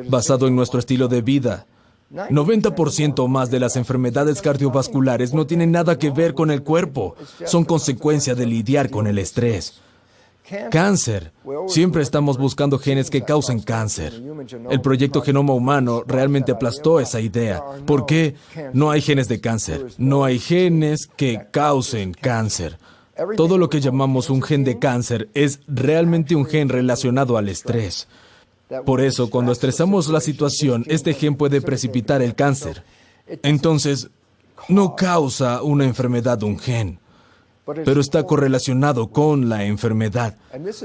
basado en nuestro estilo de vida. 90% más de las enfermedades cardiovasculares no tienen nada que ver con el cuerpo, son consecuencia de lidiar con el estrés. Cáncer. Siempre estamos buscando genes que causen cáncer. El proyecto Genoma Humano realmente aplastó esa idea. ¿Por qué? No hay genes de cáncer. No hay genes que causen cáncer. Todo lo que llamamos un gen de cáncer es realmente un gen relacionado al estrés. Por eso, cuando estresamos la situación, este gen puede precipitar el cáncer. Entonces, no causa una enfermedad un gen, pero está correlacionado con la enfermedad.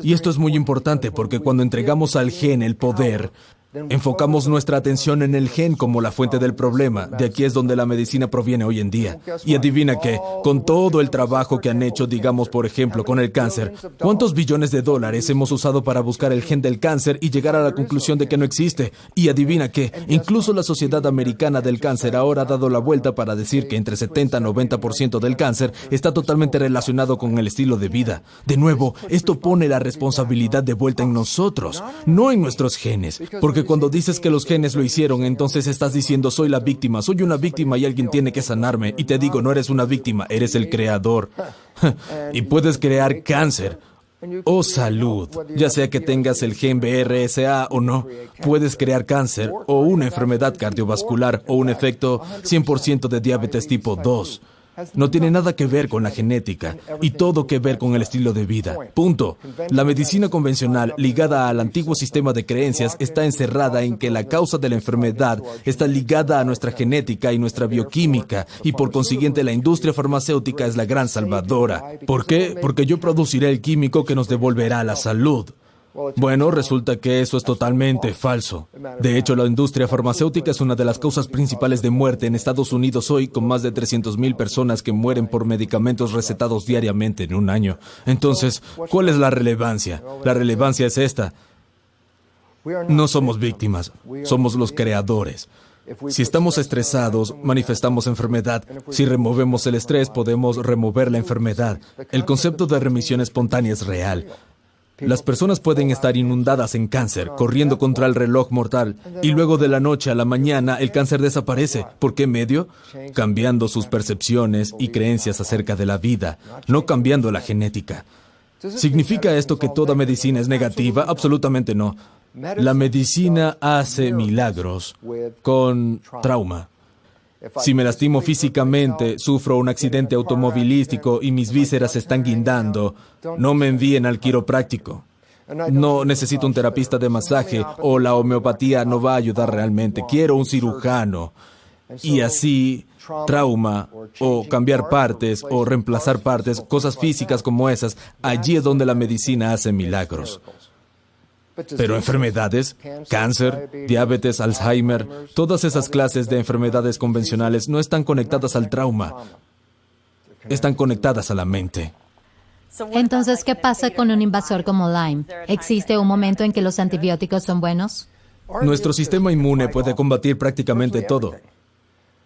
Y esto es muy importante porque cuando entregamos al gen el poder, Enfocamos nuestra atención en el gen como la fuente del problema. De aquí es donde la medicina proviene hoy en día. Y adivina qué, con todo el trabajo que han hecho, digamos, por ejemplo, con el cáncer, ¿cuántos billones de dólares hemos usado para buscar el gen del cáncer y llegar a la conclusión de que no existe? Y adivina qué, incluso la Sociedad Americana del Cáncer ahora ha dado la vuelta para decir que entre 70 y 90% del cáncer está totalmente relacionado con el estilo de vida. De nuevo, esto pone la responsabilidad de vuelta en nosotros, no en nuestros genes. Porque cuando dices que los genes lo hicieron, entonces estás diciendo, soy la víctima, soy una víctima y alguien tiene que sanarme. Y te digo, no eres una víctima, eres el creador. Y puedes crear cáncer o salud, ya sea que tengas el gen BRCA o no. Puedes crear cáncer o una enfermedad cardiovascular o un efecto 100% de diabetes tipo 2. No tiene nada que ver con la genética y todo que ver con el estilo de vida. Punto. La medicina convencional, ligada al antiguo sistema de creencias, está encerrada en que la causa de la enfermedad está ligada a nuestra genética y nuestra bioquímica, y por consiguiente la industria farmacéutica es la gran salvadora. ¿Por qué? Porque yo produciré el químico que nos devolverá la salud. Bueno, resulta que eso es totalmente falso. De hecho, la industria farmacéutica es una de las causas principales de muerte en Estados Unidos hoy, con más de 300,000 personas que mueren por medicamentos recetados diariamente en un año. Entonces, ¿cuál es la relevancia? La relevancia es esta. No somos víctimas, somos los creadores. Si estamos estresados, manifestamos enfermedad. Si removemos el estrés, podemos remover la enfermedad. El concepto de remisión espontánea es real. Las personas pueden estar inundadas en cáncer, corriendo contra el reloj mortal, y luego de la noche a la mañana el cáncer desaparece. ¿Por qué medio? Cambiando sus percepciones y creencias acerca de la vida, no cambiando la genética. ¿Significa esto que toda medicina es negativa? Absolutamente no. La medicina hace milagros con trauma. Si me lastimo físicamente, sufro un accidente automovilístico y mis vísceras están guindando, no me envíen al quiropráctico. No necesito un terapista de masaje o la homeopatía no va a ayudar realmente. Quiero un cirujano. Y así, trauma o cambiar partes o reemplazar partes, cosas físicas como esas, allí es donde la medicina hace milagros. Pero enfermedades, cáncer, diabetes, Alzheimer, todas esas clases de enfermedades convencionales no están conectadas al trauma, están conectadas a la mente. Entonces, ¿qué pasa con un invasor como Lyme? ¿Existe un momento en que los antibióticos son buenos? Nuestro sistema inmune puede combatir prácticamente todo.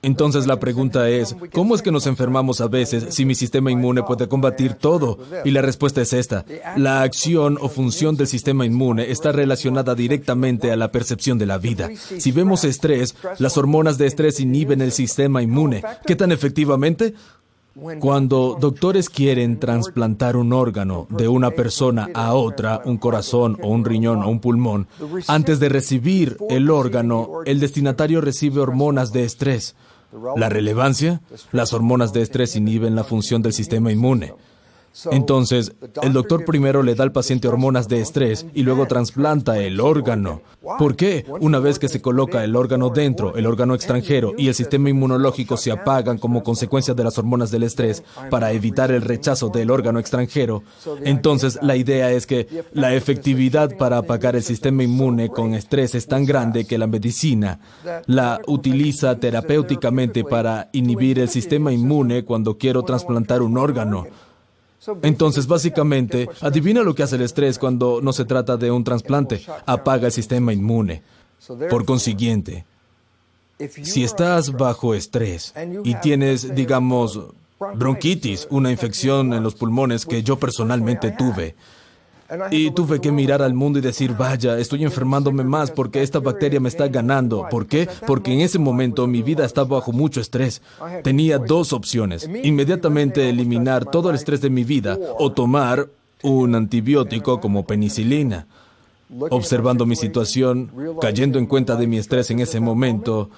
Entonces la pregunta es, ¿cómo es que nos enfermamos a veces si mi sistema inmune puede combatir todo? Y la respuesta es esta. La acción o función del sistema inmune está relacionada directamente a la percepción de la vida. Si vemos estrés, las hormonas de estrés inhiben el sistema inmune. ¿Qué tan efectivamente? Cuando doctores quieren trasplantar un órgano de una persona a otra, un corazón o un riñón o un pulmón, antes de recibir el órgano, el destinatario recibe hormonas de estrés. ¿La relevancia? Las hormonas de estrés inhiben la función del sistema inmune. Entonces, el doctor primero le da al paciente hormonas de estrés y luego trasplanta el órgano. ¿Por qué? Una vez que se coloca el órgano dentro, el órgano extranjero y el sistema inmunológico se apagan como consecuencia de las hormonas del estrés para evitar el rechazo del órgano extranjero, entonces la idea es que la efectividad para apagar el sistema inmune con estrés es tan grande que la medicina la utiliza terapéuticamente para inhibir el sistema inmune cuando quiero trasplantar un órgano. Entonces, básicamente, adivina lo que hace el estrés cuando no se trata de un trasplante. Apaga el sistema inmune. Por consiguiente, si estás bajo estrés y tienes, digamos, bronquitis, una infección en los pulmones que yo personalmente tuve, y tuve que mirar al mundo y decir, vaya, estoy enfermándome más porque esta bacteria me está ganando. ¿Por qué? Porque en ese momento mi vida estaba bajo mucho estrés. Tenía dos opciones. Inmediatamente eliminar todo el estrés de mi vida o tomar un antibiótico como penicilina. Observando mi situación, cayendo en cuenta de mi estrés en ese momento,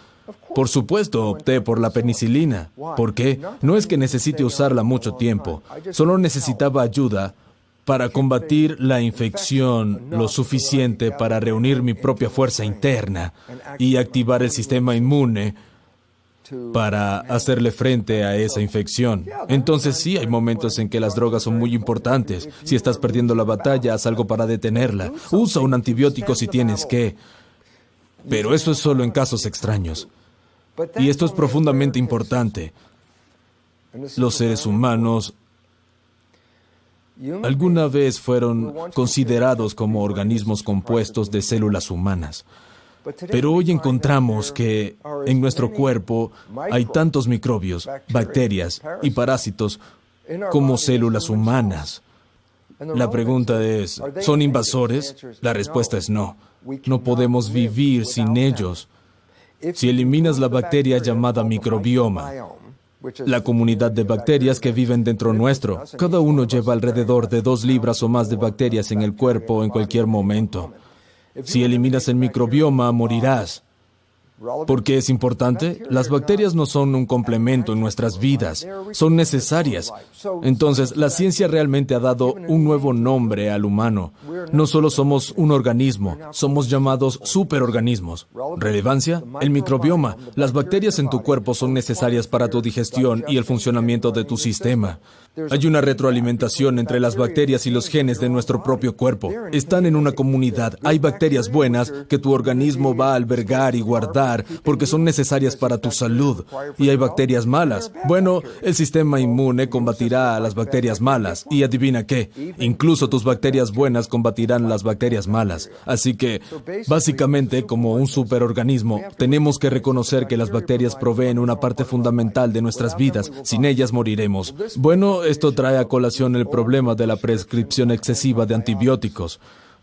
por supuesto, opté por la penicilina. ¿Por qué? No es que necesite usarla mucho tiempo. Solo necesitaba ayuda para combatir la infección lo suficiente para reunir mi propia fuerza interna y activar el sistema inmune para hacerle frente a esa infección. Entonces sí, hay momentos en que las drogas son muy importantes. Si estás perdiendo la batalla, haz algo para detenerla. Usa un antibiótico si tienes que. Pero eso es solo en casos extraños. Y esto es profundamente importante. Los seres humanos alguna vez fueron considerados como organismos compuestos de células humanas. Pero hoy encontramos que en nuestro cuerpo hay tantos microbios, bacterias y parásitos como células humanas. La pregunta es, ¿son invasores? La respuesta es no. No podemos vivir sin ellos. Si eliminas la bacteria llamada microbioma, la comunidad de bacterias que viven dentro nuestro, cada uno lleva alrededor de 2 libras o más de bacterias en el cuerpo en cualquier momento. Si eliminas el microbioma, morirás. ¿Por qué es importante? Las bacterias no son un complemento en nuestras vidas, son necesarias. Entonces, la ciencia realmente ha dado un nuevo nombre al humano. No solo somos un organismo, somos llamados superorganismos. ¿Relevancia? El microbioma. Las bacterias en tu cuerpo son necesarias para tu digestión y el funcionamiento de tu sistema. Hay una retroalimentación entre las bacterias y los genes de nuestro propio cuerpo. Están en una comunidad. Hay bacterias buenas que tu organismo va a albergar y guardar porque son necesarias para tu salud. Y hay bacterias malas. Bueno, el sistema inmune combatirá a las bacterias malas. Y adivina qué, incluso tus bacterias buenas combatirán las bacterias malas. Así que, básicamente, como un superorganismo, tenemos que reconocer que las bacterias proveen una parte fundamental de nuestras vidas. Sin ellas moriremos. Bueno, esto trae a colación el problema de la prescripción excesiva de antibióticos.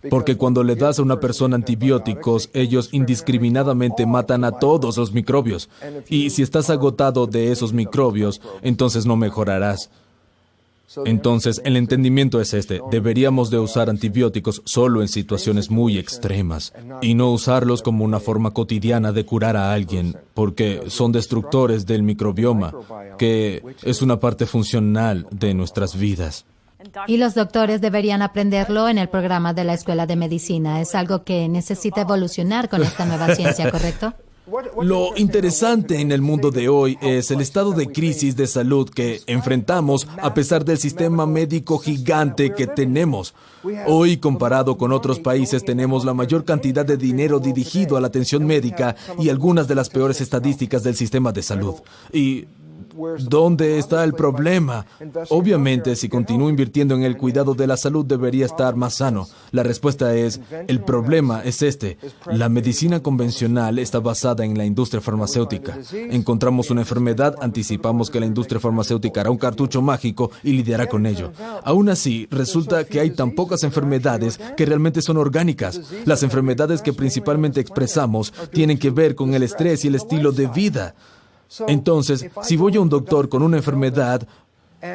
Porque cuando le das a una persona antibióticos, ellos indiscriminadamente matan a todos los microbios. Y si estás agotado de esos microbios, entonces no mejorarás. Entonces, el entendimiento es este. Deberíamos de usar antibióticos solo en situaciones muy extremas y no usarlos como una forma cotidiana de curar a alguien, porque son destructores del microbioma, que es una parte funcional de nuestras vidas. Y los doctores deberían aprenderlo en el programa de la Escuela de Medicina. Es algo que necesita evolucionar con esta nueva ciencia, ¿correcto? Lo interesante en el mundo de hoy es el estado de crisis de salud que enfrentamos a pesar del sistema médico gigante que tenemos. Hoy, comparado con otros países, tenemos la mayor cantidad de dinero dirigido a la atención médica y algunas de las peores estadísticas del sistema de salud. Y ¿dónde está el problema? Obviamente, si continúo invirtiendo en el cuidado de la salud, debería estar más sano. La respuesta es, el problema es este. La medicina convencional está basada en la industria farmacéutica. Encontramos una enfermedad, anticipamos que la industria farmacéutica hará un cartucho mágico y lidiará con ello. Aún así, resulta que hay tan pocas enfermedades que realmente son orgánicas. Las enfermedades que principalmente expresamos tienen que ver con el estrés y el estilo de vida. Entonces, si voy a un doctor con una enfermedad,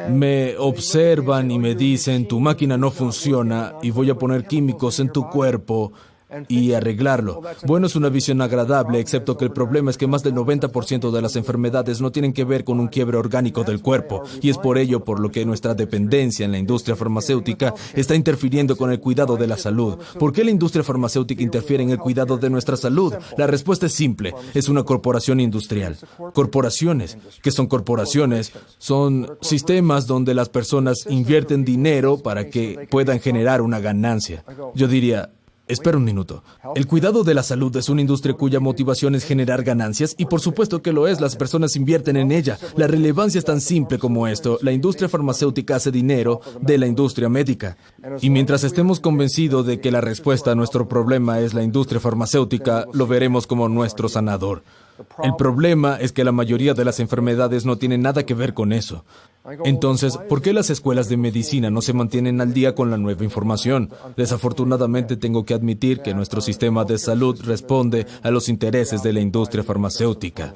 me observan y me dicen, tu máquina no funciona y voy a poner químicos en tu cuerpo y arreglarlo. Bueno, es una visión agradable, excepto que el problema es que más del 90% de las enfermedades no tienen que ver con un quiebre orgánico del cuerpo, y es por ello por lo que nuestra dependencia en la industria farmacéutica está interfiriendo con el cuidado de la salud. ¿Por qué la industria farmacéutica interfiere en el cuidado de nuestra salud? La respuesta es simple, es una corporación industrial. Corporaciones. ¿Qué son corporaciones? Son sistemas donde las personas invierten dinero para que puedan generar una ganancia. Yo diría, espera un minuto. El cuidado de la salud es una industria cuya motivación es generar ganancias y por supuesto que lo es, las personas invierten en ella. La relevancia es tan simple como esto. La industria farmacéutica hace dinero de la industria médica. Y mientras estemos convencidos de que la respuesta a nuestro problema es la industria farmacéutica, lo veremos como nuestro sanador. El problema es que la mayoría de las enfermedades no tienen nada que ver con eso. Entonces, ¿por qué las escuelas de medicina no se mantienen al día con la nueva información? Desafortunadamente, tengo que admitir que nuestro sistema de salud responde a los intereses de la industria farmacéutica.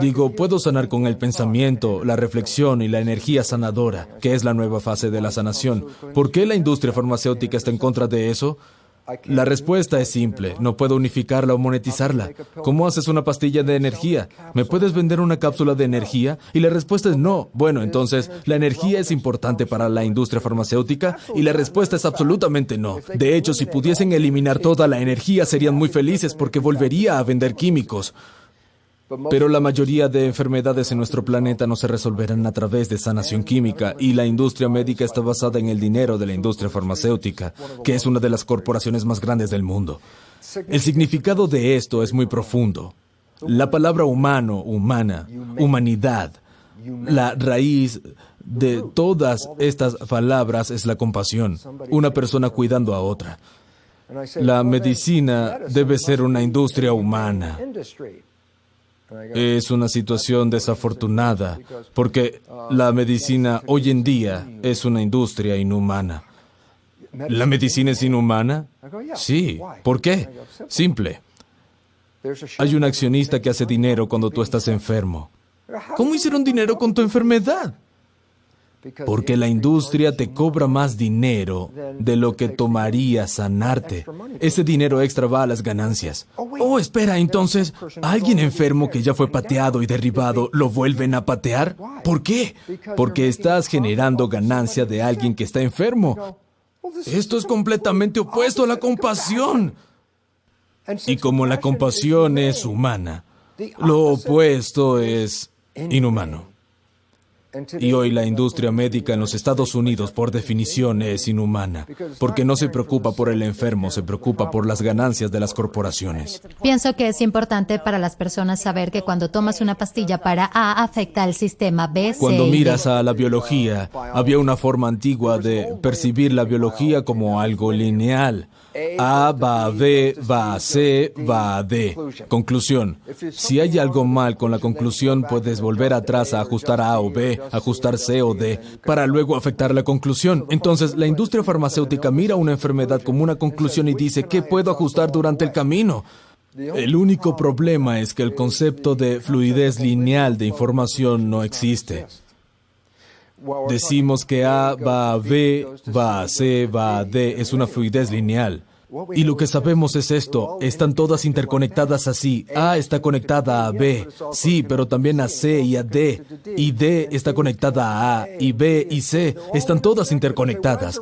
Digo, puedo sanar con el pensamiento, la reflexión y la energía sanadora, que es la nueva fase de la sanación. ¿Por qué la industria farmacéutica está en contra de eso? La respuesta es simple, no puedo unificarla o monetizarla. ¿Cómo haces una pastilla de energía? ¿Me puedes vender una cápsula de energía? Y la respuesta es no. Bueno, entonces, ¿la energía es importante para la industria farmacéutica? Y la respuesta es absolutamente no. De hecho, si pudiesen eliminar toda la energía, serían muy felices porque volvería a vender químicos. Pero la mayoría de enfermedades en nuestro planeta no se resolverán a través de sanación química y la industria médica está basada en el dinero de la industria farmacéutica, que es una de las corporaciones más grandes del mundo. El significado de esto es muy profundo. La palabra humano, humana, humanidad, la raíz de todas estas palabras es la compasión, una persona cuidando a otra. La medicina debe ser una industria humana. Es una situación desafortunada, porque la medicina hoy en día es una industria inhumana. ¿La medicina es inhumana? Sí. ¿Por qué? Simple. Hay un accionista que hace dinero cuando tú estás enfermo. ¿Cómo hicieron dinero con tu enfermedad? Porque la industria te cobra más dinero de lo que tomaría sanarte. Ese dinero extra va a las ganancias. Oh, espera, entonces, ¿a alguien enfermo que ya fue pateado y derribado lo vuelven a patear? ¿Por qué? Porque estás generando ganancia de alguien que está enfermo. Esto es completamente opuesto a la compasión. Y como la compasión es humana, lo opuesto es inhumano. Y hoy la industria médica en los Estados Unidos, por definición, es inhumana, porque no se preocupa por el enfermo, se preocupa por las ganancias de las corporaciones. Pienso que es importante para las personas saber que cuando tomas una pastilla para A, afecta al sistema B, C Cuando y D. miras a la biología, había una forma antigua de percibir la biología como algo lineal. A va a B, va a C, va a D. Conclusión. Si hay algo mal con la conclusión, puedes volver atrás a ajustar A o B, ajustar C o D, para luego afectar la conclusión. Entonces, la industria farmacéutica mira una enfermedad como una conclusión y dice, ¿qué puedo ajustar durante el camino? El único problema es que el concepto de fluidez lineal de información no existe. Decimos que A va a B, va a C, va a D, es una fluidez lineal. Y lo que sabemos es esto, están todas interconectadas así. A está conectada a B, sí, pero también a C y a D. Y D está conectada a A, y B y C, están todas interconectadas.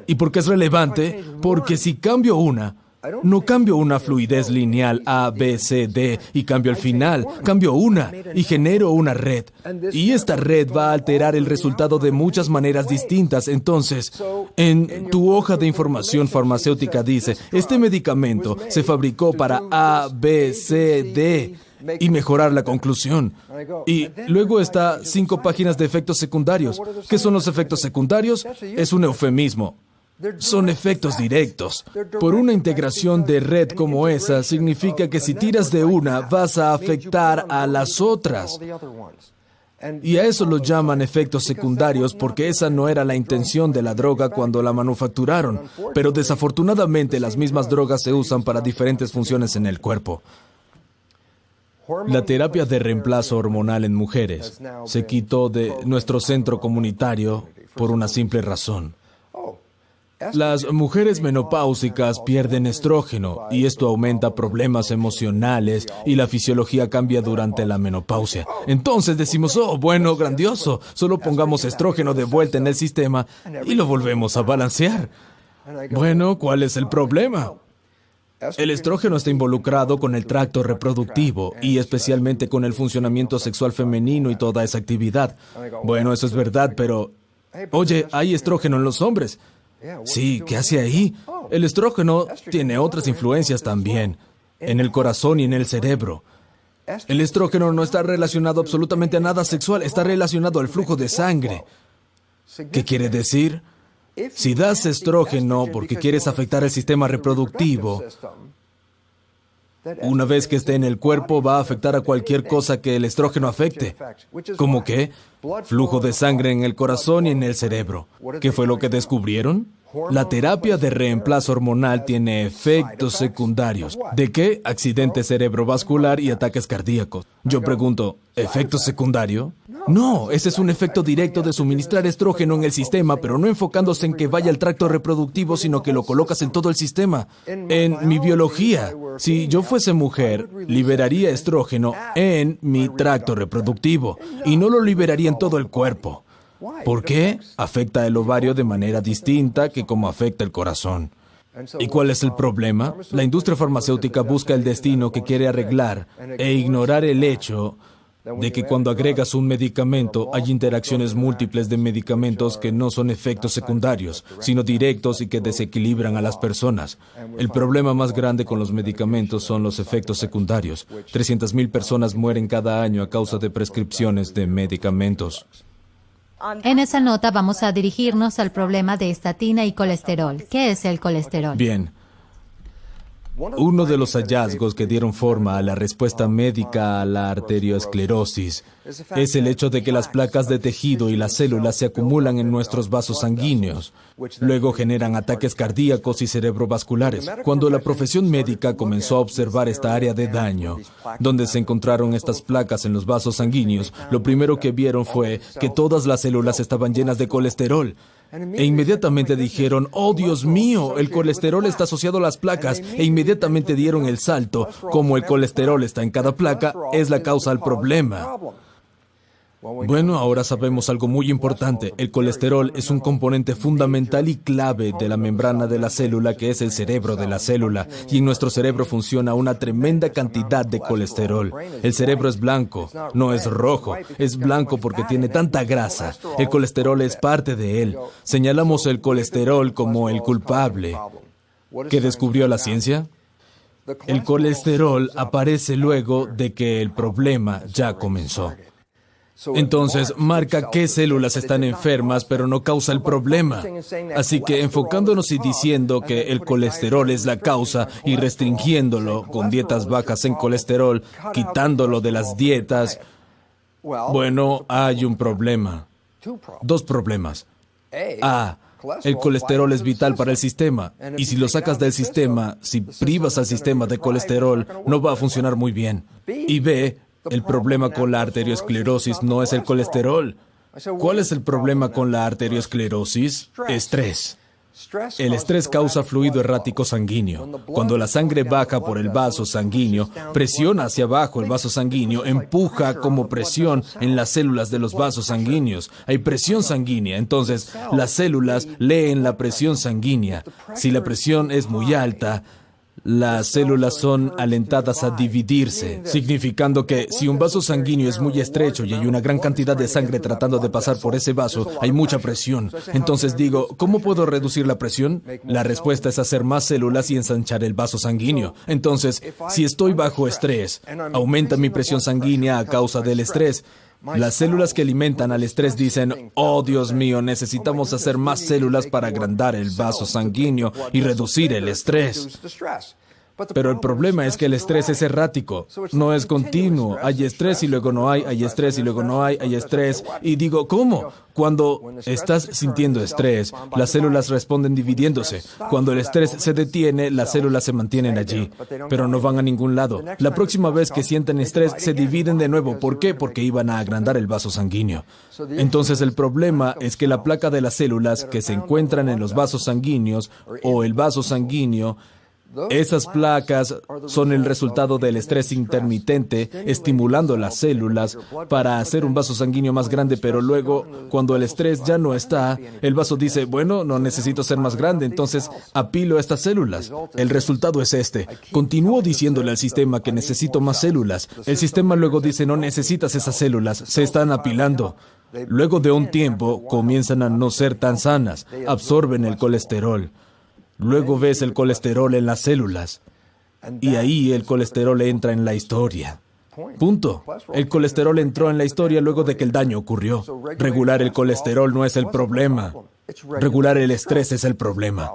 ¿Y por qué es relevante? Porque si cambio una, no cambio una fluidez lineal A, B, C, D y cambio al final, cambio una y genero una red. Y esta red va a alterar el resultado de muchas maneras distintas. Entonces, en tu hoja de información farmacéutica dice, este medicamento se fabricó para A, B, C, D y mejorar la conclusión. Y luego está 5 páginas de efectos secundarios. ¿Qué son los efectos secundarios? Es un eufemismo. Son efectos directos. Por una integración de red como esa, significa que si tiras de una, vas a afectar a las otras. Y a eso lo llaman efectos secundarios porque esa no era la intención de la droga cuando la manufacturaron. Pero desafortunadamente las mismas drogas se usan para diferentes funciones en el cuerpo. La terapia de reemplazo hormonal en mujeres se quitó de nuestro centro comunitario por una simple razón. Las mujeres menopáusicas pierden estrógeno y esto aumenta problemas emocionales y la fisiología cambia durante la menopausia. Entonces decimos, oh, bueno, grandioso, solo pongamos estrógeno de vuelta en el sistema y lo volvemos a balancear. Bueno, ¿cuál es el problema? El estrógeno está involucrado con el tracto reproductivo y especialmente con el funcionamiento sexual femenino y toda esa actividad. Bueno, eso es verdad, pero, oye, hay estrógeno en los hombres. Sí, ¿qué hace ahí? El estrógeno tiene otras influencias también, en el corazón y en el cerebro. El estrógeno no está relacionado absolutamente a nada sexual, está relacionado al flujo de sangre. ¿Qué quiere decir? Si das estrógeno porque quieres afectar el sistema reproductivo, una vez que esté en el cuerpo va a afectar a cualquier cosa que el estrógeno afecte. ¿Cómo qué? Flujo de sangre en el corazón y en el cerebro. ¿Qué fue lo que descubrieron? La terapia de reemplazo hormonal tiene efectos secundarios. ¿De qué? Accidente cerebrovascular y ataques cardíacos. Yo pregunto, ¿efecto secundario? No, ese es un efecto directo de suministrar estrógeno en el sistema, pero no enfocándose en que vaya al tracto reproductivo, sino que lo colocas en todo el sistema. En mi biología, si yo fuese mujer, liberaría estrógeno en mi tracto reproductivo y no lo liberaría en todo el cuerpo. ¿Por qué? Afecta el ovario de manera distinta que como afecta el corazón. ¿Y cuál es el problema? La industria farmacéutica busca el destino que quiere arreglar e ignorar el hecho de que cuando agregas un medicamento hay interacciones múltiples de medicamentos que no son efectos secundarios, sino directos y que desequilibran a las personas. El problema más grande con los medicamentos son los efectos secundarios. 300,000 personas mueren cada año a causa de prescripciones de medicamentos. En esa nota vamos a dirigirnos al problema de estatina y colesterol. ¿Qué es el colesterol? Bien. Uno de los hallazgos que dieron forma a la respuesta médica a la arteriosclerosis es el hecho de que las placas de tejido y las células se acumulan en nuestros vasos sanguíneos. Luego generan ataques cardíacos y cerebrovasculares. Cuando la profesión médica comenzó a observar esta área de daño, donde se encontraron estas placas en los vasos sanguíneos, lo primero que vieron fue que todas las células estaban llenas de colesterol. E inmediatamente dijeron, ¡oh, Dios mío! El colesterol está asociado a las placas. E inmediatamente dieron el salto. Como el colesterol está en cada placa, es la causa del problema. Bueno, ahora sabemos algo muy importante. El colesterol es un componente fundamental y clave de la membrana de la célula, que es el cerebro de la célula. Y en nuestro cerebro funciona una tremenda cantidad de colesterol. El cerebro es blanco, no es rojo. Es blanco porque tiene tanta grasa. El colesterol es parte de él. Señalamos el colesterol como el culpable. ¿Qué descubrió la ciencia? El colesterol aparece luego de que el problema ya comenzó. Entonces, marca qué células están enfermas, pero no causa el problema. Así que enfocándonos y diciendo que el colesterol es la causa y restringiéndolo con dietas bajas en colesterol, quitándolo de las dietas, bueno, hay un problema. Dos problemas. A. El colesterol es vital para el sistema, y si lo sacas del sistema, si privas al sistema de colesterol, no va a funcionar muy bien. Y B. El problema con la arteriosclerosis no es el colesterol. ¿Cuál es el problema con la arteriosclerosis? Estrés. El estrés causa fluido errático sanguíneo. Cuando la sangre baja por el vaso sanguíneo, presiona hacia abajo el vaso sanguíneo, empuja como presión en las células de los vasos sanguíneos. Hay presión sanguínea, entonces las células leen la presión sanguínea. Si la presión es muy alta, las células son alentadas a dividirse, significando que si un vaso sanguíneo es muy estrecho y hay una gran cantidad de sangre tratando de pasar por ese vaso, hay mucha presión. Entonces digo, ¿cómo puedo reducir la presión? La respuesta es hacer más células y ensanchar el vaso sanguíneo. Entonces, si estoy bajo estrés, aumenta mi presión sanguínea a causa del estrés. Las células que alimentan al estrés dicen, ¡oh, Dios mío, necesitamos hacer más células para agrandar el vaso sanguíneo y reducir el estrés! Pero el problema es que el estrés es errático, no es continuo. Hay estrés y luego no hay, hay estrés y luego no hay estrés. Y digo, ¿cómo? Cuando estás sintiendo estrés, las células responden dividiéndose. Cuando el estrés se detiene, las células se mantienen allí, pero no van a ningún lado. La próxima vez que sienten estrés, se dividen de nuevo. ¿Por qué? Porque iban a agrandar el vaso sanguíneo. Entonces el problema es que la placa de las células que se encuentran en los vasos sanguíneos o el vaso sanguíneo, esas placas son el resultado del estrés intermitente, estimulando las células para hacer un vaso sanguíneo más grande, pero luego, cuando el estrés ya no está, el vaso dice, bueno, no necesito ser más grande, entonces apilo a estas células. El resultado es este. Continúo diciéndole al sistema que necesito más células. El sistema luego dice, no necesitas esas células, se están apilando. Luego de un tiempo, comienzan a no ser tan sanas, absorben el colesterol. Luego ves el colesterol en las células, y ahí el colesterol entra en la historia. Punto. El colesterol entró en la historia luego de que el daño ocurrió. Regular el colesterol no es el problema. Regular el estrés es el problema.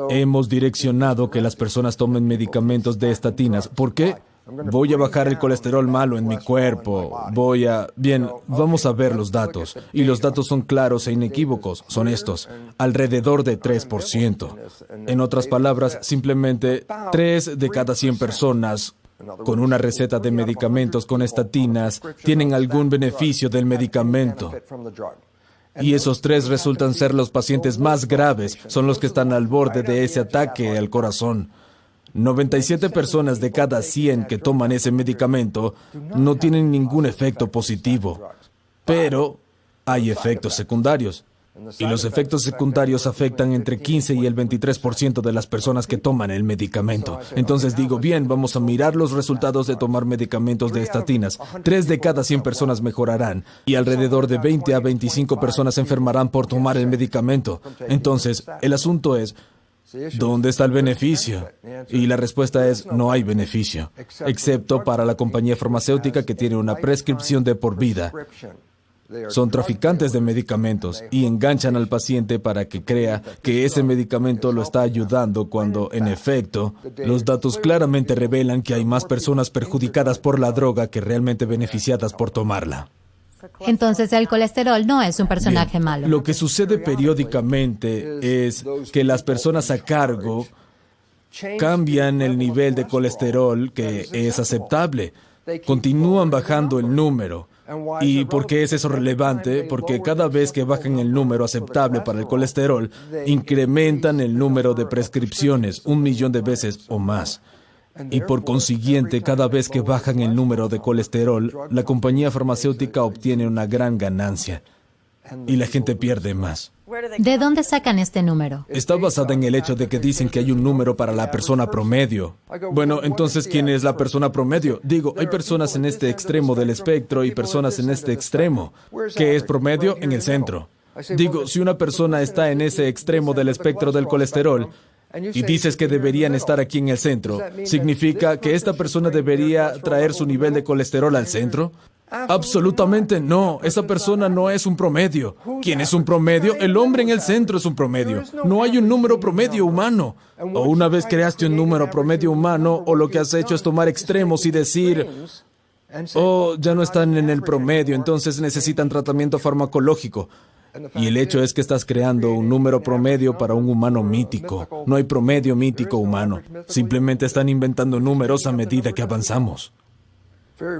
Hemos direccionado que las personas tomen medicamentos de estatinas. ¿Por qué? Voy a bajar el colesterol malo en mi cuerpo. Bien, vamos a ver los datos. Y los datos son claros e inequívocos. Son estos. Alrededor de 3%. En otras palabras, simplemente 3 de cada 100 personas con una receta de medicamentos con estatinas tienen algún beneficio del medicamento. Y esos 3 resultan ser los pacientes más graves. Son los que están al borde de ese ataque al corazón. 97 personas de cada 100 que toman ese medicamento no tienen ningún efecto positivo, pero hay efectos secundarios. Y los efectos secundarios afectan entre 15 y el 23% de las personas que toman el medicamento. Entonces digo, bien, vamos a mirar los resultados de tomar medicamentos de estatinas. 3 de cada 100 personas mejorarán y alrededor de 20 a 25 personas enfermarán por tomar el medicamento. Entonces, el asunto es, ¿dónde está el beneficio? Y la respuesta es, no hay beneficio, excepto para la compañía farmacéutica que tiene una prescripción de por vida. Son traficantes de medicamentos y enganchan al paciente para que crea que ese medicamento lo está ayudando cuando, en efecto, los datos claramente revelan que hay más personas perjudicadas por la droga que realmente beneficiadas por tomarla. Entonces el colesterol no es un personaje malo. Lo que sucede periódicamente es que las personas a cargo cambian el nivel de colesterol que es aceptable. Continúan bajando el número. ¿Y por qué es eso relevante? Porque cada vez que bajan el número aceptable para el colesterol, incrementan el número de prescripciones 1 millón de veces o más. Y por consiguiente, cada vez que bajan el número de colesterol, la compañía farmacéutica obtiene una gran ganancia. Y la gente pierde más. ¿De dónde sacan este número? Está basada en el hecho de que dicen que hay un número para la persona promedio. Bueno, entonces, ¿quién es la persona promedio? Digo, hay personas en este extremo del espectro y personas en este extremo. ¿Qué es promedio? En el centro. Digo, si una persona está en ese extremo del espectro del colesterol y dices que deberían estar aquí en el centro, ¿significa que esta persona debería traer su nivel de colesterol al centro? Absolutamente no. Esa persona no es un promedio. ¿Quién es un promedio? El hombre en el centro es un promedio. No hay un número promedio humano. O una vez creaste un número promedio humano, o lo que has hecho es tomar extremos y decir, oh, ya no están en el promedio, entonces necesitan tratamiento farmacológico. Y el hecho es que estás creando un número promedio para un humano mítico. No hay promedio mítico humano. Simplemente están inventando números a medida que avanzamos.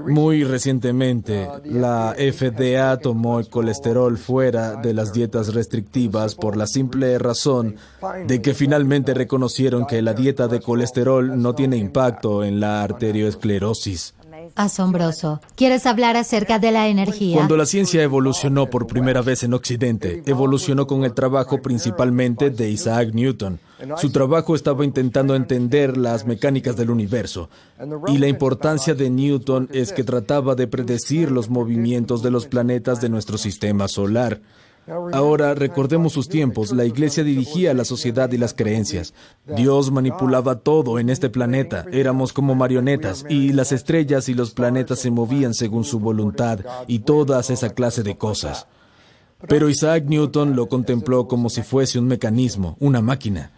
Muy recientemente, la FDA tomó el colesterol fuera de las dietas restrictivas por la simple razón de que finalmente reconocieron que la dieta de colesterol no tiene impacto en la arteriosclerosis. Asombroso. ¿Quieres hablar acerca de la energía? Cuando la ciencia evolucionó por primera vez en Occidente, evolucionó con el trabajo principalmente de Isaac Newton. Su trabajo estaba intentando entender las mecánicas del universo. Y la importancia de Newton es que trataba de predecir los movimientos de los planetas de nuestro sistema solar. Ahora, recordemos sus tiempos. La Iglesia dirigía la sociedad y las creencias. Dios manipulaba todo en este planeta. Éramos como marionetas, y las estrellas y los planetas se movían según su voluntad, y todas esa clase de cosas. Pero Isaac Newton lo contempló como si fuese un mecanismo, una máquina.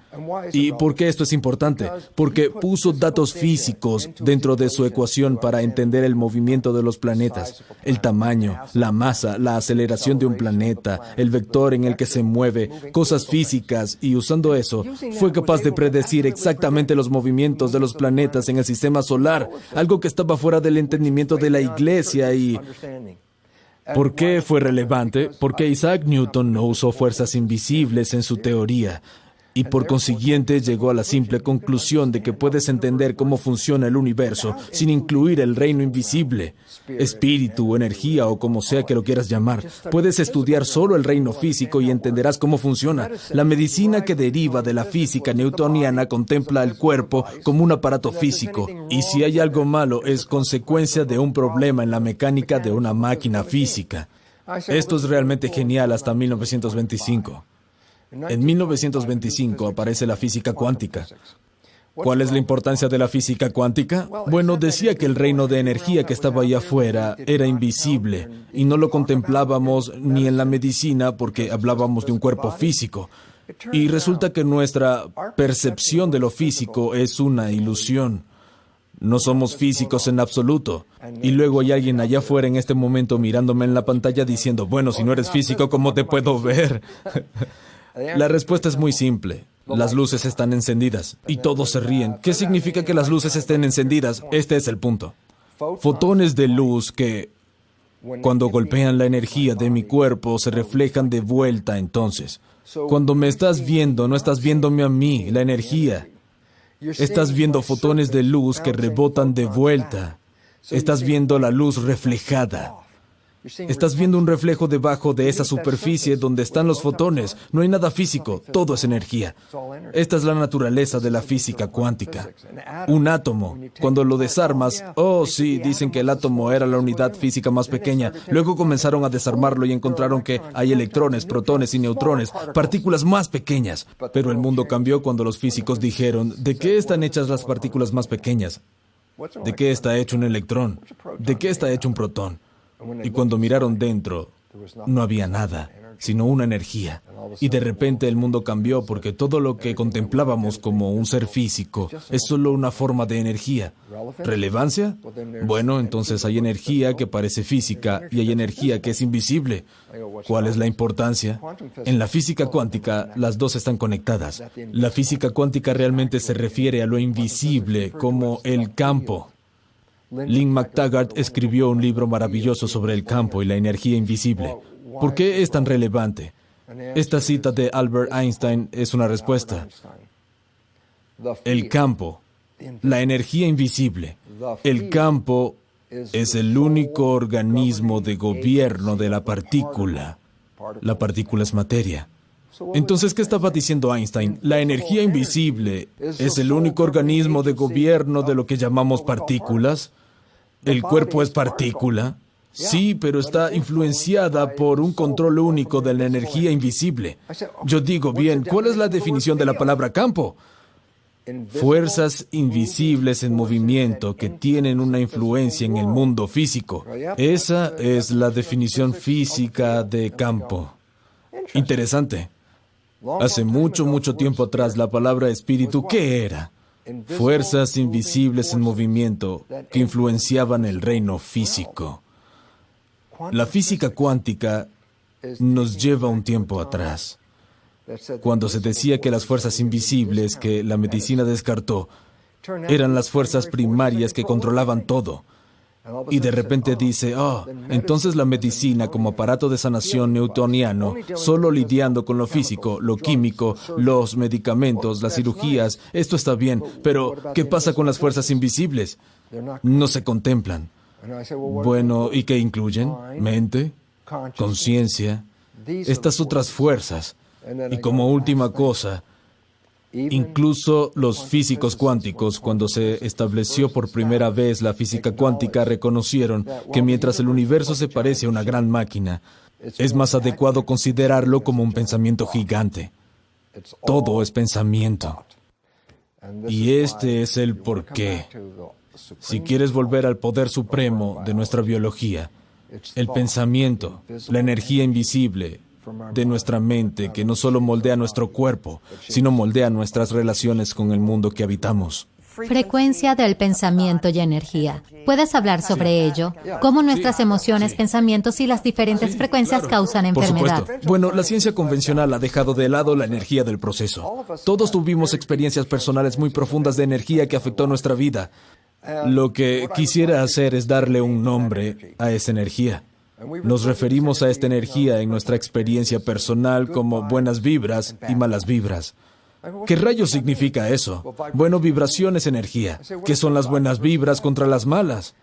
¿Y por qué esto es importante? Porque puso datos físicos dentro de su ecuación para entender el movimiento de los planetas, el tamaño, la masa, la aceleración de un planeta, el vector en el que se mueve, cosas físicas, y usando eso, fue capaz de predecir exactamente los movimientos de los planetas en el sistema solar, algo que estaba fuera del entendimiento de la Iglesia. Y ¿por qué fue relevante? Porque Isaac Newton no usó fuerzas invisibles en su teoría. Y por consiguiente llegó a la simple conclusión de que puedes entender cómo funciona el universo sin incluir el reino invisible, espíritu, energía o como sea que lo quieras llamar. Puedes estudiar solo el reino físico y entenderás cómo funciona. La medicina que deriva de la física newtoniana contempla el cuerpo como un aparato físico. Y si hay algo malo, es consecuencia de un problema en la mecánica de una máquina física. Esto es realmente genial hasta 1925. En 1925 aparece la física cuántica. ¿Cuál es la importancia de la física cuántica? Bueno, decía que el reino de energía que estaba allá afuera era invisible y no lo contemplábamos ni en la medicina porque hablábamos de un cuerpo físico. Y resulta que nuestra percepción de lo físico es una ilusión. No somos físicos en absoluto. Y luego hay alguien allá afuera en este momento mirándome en la pantalla diciendo, bueno, si no eres físico, ¿cómo te puedo ver? La respuesta es muy simple. Las luces están encendidas y todos se ríen. ¿Qué significa que las luces estén encendidas? Este es el punto. Fotones de luz que, cuando golpean la energía de mi cuerpo, se reflejan de vuelta entonces. Cuando me estás viendo, no estás viéndome a mí, la energía. Estás viendo fotones de luz que rebotan de vuelta. Estás viendo la luz reflejada. Estás viendo un reflejo debajo de esa superficie donde están los fotones. No hay nada físico, todo es energía. Esta es la naturaleza de la física cuántica. Un átomo, cuando lo desarmas, sí, dicen que el átomo era la unidad física más pequeña. Luego comenzaron a desarmarlo y encontraron que hay electrones, protones y neutrones, partículas más pequeñas. Pero el mundo cambió cuando los físicos dijeron, ¿de qué están hechas las partículas más pequeñas? ¿De qué está hecho un electrón? ¿De qué está hecho un protón? Y cuando miraron dentro, no había nada, sino una energía. Y de repente el mundo cambió porque todo lo que contemplábamos como un ser físico es solo una forma de energía. ¿Relevancia? Bueno, entonces hay energía que parece física y hay energía que es invisible. ¿Cuál es la importancia? En la física cuántica, las dos están conectadas. La física cuántica realmente se refiere a lo invisible como el campo. Lynn McTaggart escribió un libro maravilloso sobre el campo y la energía invisible. ¿Por qué es tan relevante? Esta cita de Albert Einstein es una respuesta. El campo, la energía invisible. El campo es el único organismo de gobierno de la partícula. La partícula es materia. Entonces, ¿qué estaba diciendo Einstein? La energía invisible es el único organismo de gobierno de lo que llamamos partículas. ¿El cuerpo es partícula? Sí, pero está influenciada por un control único de la energía invisible. Yo digo, bien, ¿cuál es la definición de la palabra campo? Fuerzas invisibles en movimiento que tienen una influencia en el mundo físico. Esa es la definición física de campo. Interesante. Hace mucho tiempo atrás, la palabra espíritu, ¿qué era? Fuerzas invisibles en movimiento que influenciaban el reino físico. La física cuántica nos lleva un tiempo atrás, cuando se decía que las fuerzas invisibles que la medicina descartó eran las fuerzas primarias que controlaban todo. Y de repente dice, entonces la medicina como aparato de sanación newtoniano, solo lidiando con lo físico, lo químico, los medicamentos, las cirugías, esto está bien, pero ¿qué pasa con las fuerzas invisibles? No se contemplan. Bueno, ¿y qué incluyen? Mente, conciencia, estas otras fuerzas. Y como última cosa, incluso los físicos cuánticos, cuando se estableció por primera vez la física cuántica, reconocieron que mientras el universo se parece a una gran máquina, es más adecuado considerarlo como un pensamiento gigante. Todo es pensamiento. Y este es el porqué. Si quieres volver al poder supremo de nuestra biología, el pensamiento, la energía invisible de nuestra mente que no solo moldea nuestro cuerpo, sino moldea nuestras relaciones con el mundo que habitamos. Frecuencia del pensamiento y energía. ¿Puedes hablar sobre ello? ¿Cómo nuestras emociones, pensamientos y las diferentes frecuencias causan enfermedad? Por supuesto. Bueno, la ciencia convencional ha dejado de lado la energía del proceso. Todos tuvimos experiencias personales muy profundas de energía que afectó nuestra vida. Lo que quisiera hacer es darle un nombre a esa energía. Nos referimos a esta energía en nuestra experiencia personal como buenas vibras y malas vibras. ¿Qué rayos significa eso? Bueno, vibración es energía. ¿Qué son las buenas vibras contra las malas?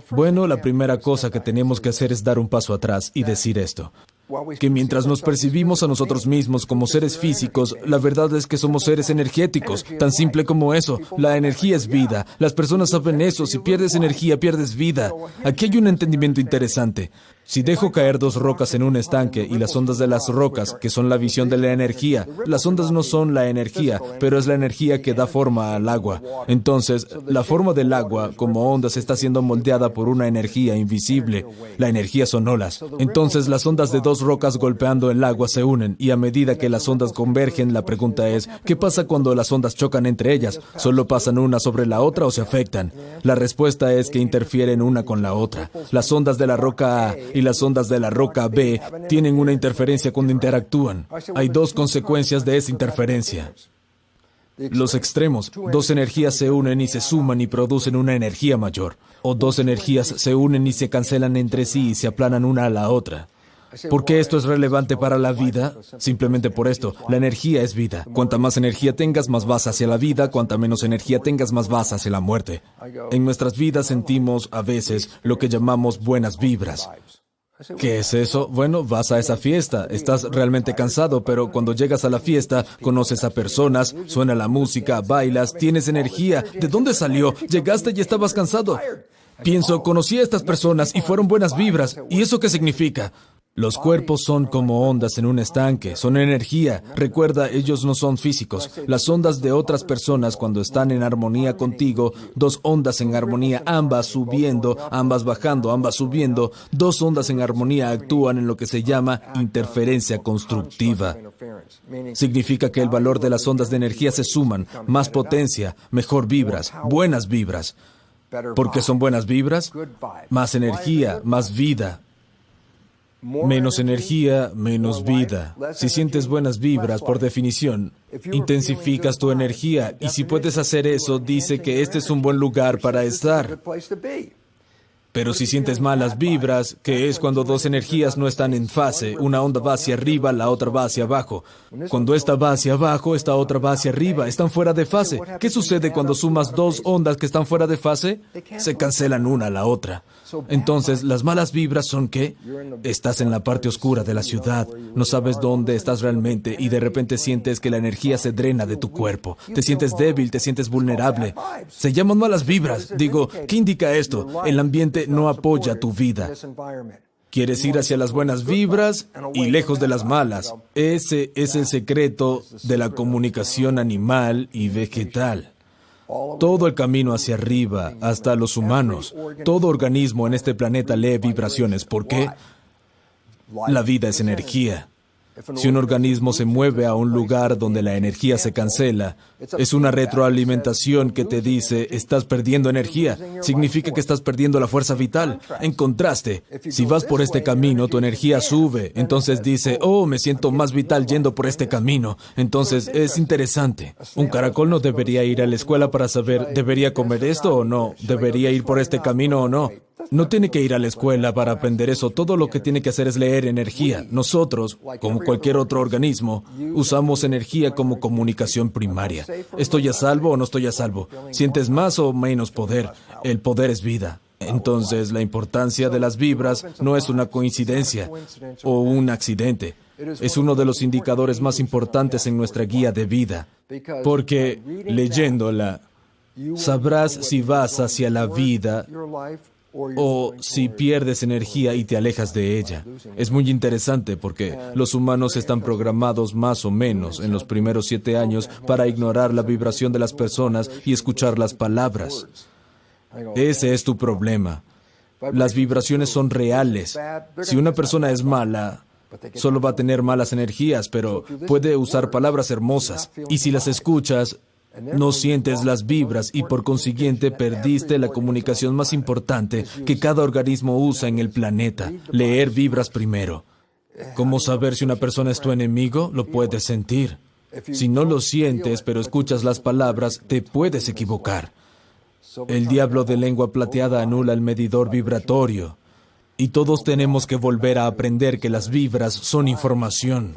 Bueno, la primera cosa que tenemos que hacer es dar un paso atrás y decir esto. Que mientras nos percibimos a nosotros mismos como seres físicos, la verdad es que somos seres energéticos, tan simple como eso. La energía es vida. Las personas saben eso. Si pierdes energía, pierdes vida. Aquí hay un entendimiento interesante. Si dejo caer dos rocas en un estanque y las ondas de las rocas, que son la visión de la energía, las ondas no son la energía, pero es la energía que da forma al agua. Entonces, la forma del agua, como ondas, está siendo moldeada por una energía invisible. La energía son olas. Entonces, las ondas de dos rocas golpeando el agua se unen, y a medida que las ondas convergen, la pregunta es, ¿qué pasa cuando las ondas chocan entre ellas? ¿Solo pasan una sobre la otra o se afectan? La respuesta es que interfieren una con la otra. Las ondas de la roca A y las ondas de la roca B tienen una interferencia cuando interactúan. Hay dos consecuencias de esa interferencia. Los extremos, dos energías se unen y se suman y producen una energía mayor. O dos energías se unen y se cancelan entre sí y se aplanan una a la otra. ¿Por qué esto es relevante para la vida? Simplemente por esto, la energía es vida. Cuanta más energía tengas, más vas hacia la vida. Cuanta menos energía tengas, más vas hacia la muerte. En nuestras vidas sentimos, a veces, lo que llamamos buenas vibras. ¿Qué es eso? Bueno, vas a esa fiesta, estás realmente cansado, pero cuando llegas a la fiesta, conoces a personas, suena la música, bailas, tienes energía. ¿De dónde salió? Llegaste y estabas cansado. Pienso, conocí a estas personas y fueron buenas vibras. ¿Y eso qué significa? Los cuerpos son como ondas en un estanque, son energía. Recuerda, ellos no son físicos. Las ondas de otras personas, cuando están en armonía contigo, dos ondas en armonía, ambas subiendo, ambas bajando, ambas subiendo, dos ondas en armonía actúan en lo que se llama interferencia constructiva. Significa que el valor de las ondas de energía se suman, más potencia, mejor vibras, buenas vibras. ¿Por qué son buenas vibras? Más energía, más vida. Menos energía, menos vida. Si sientes buenas vibras, por definición, intensificas tu energía. Y si puedes hacer eso, dice que este es un buen lugar para estar. Pero si sientes malas vibras, que es cuando dos energías no están en fase, una onda va hacia arriba, la otra va hacia abajo. Cuando esta va hacia abajo, esta otra va hacia arriba, están fuera de fase. ¿Qué sucede cuando sumas dos ondas que están fuera de fase? Se cancelan una a la otra. Entonces, las malas vibras son que estás en la parte oscura de la ciudad, no sabes dónde estás realmente y de repente sientes que la energía se drena de tu cuerpo. Te sientes débil, te sientes vulnerable. Se llaman malas vibras. Digo, ¿qué indica esto? El ambiente no apoya tu vida. Quieres ir hacia las buenas vibras y lejos de las malas. Ese es el secreto de la comunicación animal y vegetal. Todo el camino hacia arriba, hasta los humanos. Todo organismo en este planeta lee vibraciones. ¿Por qué? La vida es energía. Si un organismo se mueve a un lugar donde la energía se cancela, es una retroalimentación que te dice, estás perdiendo energía. Significa que estás perdiendo la fuerza vital. En contraste, si vas por este camino, tu energía sube. Entonces dice, oh, me siento más vital yendo por este camino. Entonces, es interesante. Un caracol no debería ir a la escuela para saber, ¿debería comer esto o no? ¿Debería ir por este camino o no? No tiene que ir a la escuela para aprender eso. Todo lo que tiene que hacer es leer energía. Nosotros, como cualquier otro organismo, usamos energía como comunicación primaria. ¿Estoy a salvo o no estoy a salvo? ¿Sientes más o menos poder? El poder es vida. Entonces, la importancia de las vibras no es una coincidencia o un accidente. Es uno de los indicadores más importantes en nuestra guía de vida. Porque, leyéndola, sabrás si vas hacia la vida o si pierdes energía y te alejas de ella. Es muy interesante porque los humanos están programados más o menos en los primeros 7 años para ignorar la vibración de las personas y escuchar las palabras. Ese es tu problema. Las vibraciones son reales. Si una persona es mala, solo va a tener malas energías, pero puede usar palabras hermosas. Y si las escuchas, no sientes las vibras y por consiguiente perdiste la comunicación más importante que cada organismo usa en el planeta, leer vibras primero. ¿Cómo saber si una persona es tu enemigo? Lo puedes sentir. Si no lo sientes pero escuchas las palabras, te puedes equivocar. El diablo de lengua plateada anula el medidor vibratorio. Y todos tenemos que volver a aprender que las vibras son información.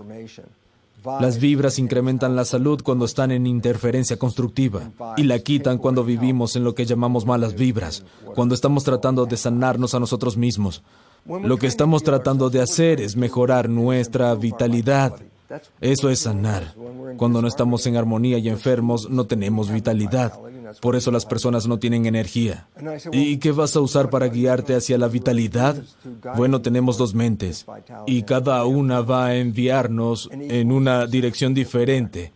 Las vibras incrementan la salud cuando están en interferencia constructiva y la quitan cuando vivimos en lo que llamamos malas vibras, cuando estamos tratando de sanarnos a nosotros mismos. Lo que estamos tratando de hacer es mejorar nuestra vitalidad. Eso es sanar. Cuando no estamos en armonía y enfermos, no tenemos vitalidad. Por eso las personas no tienen energía. ¿Y qué vas a usar para guiarte hacia la vitalidad? Bueno, tenemos 2 mentes y cada una va a enviarnos en una dirección diferente.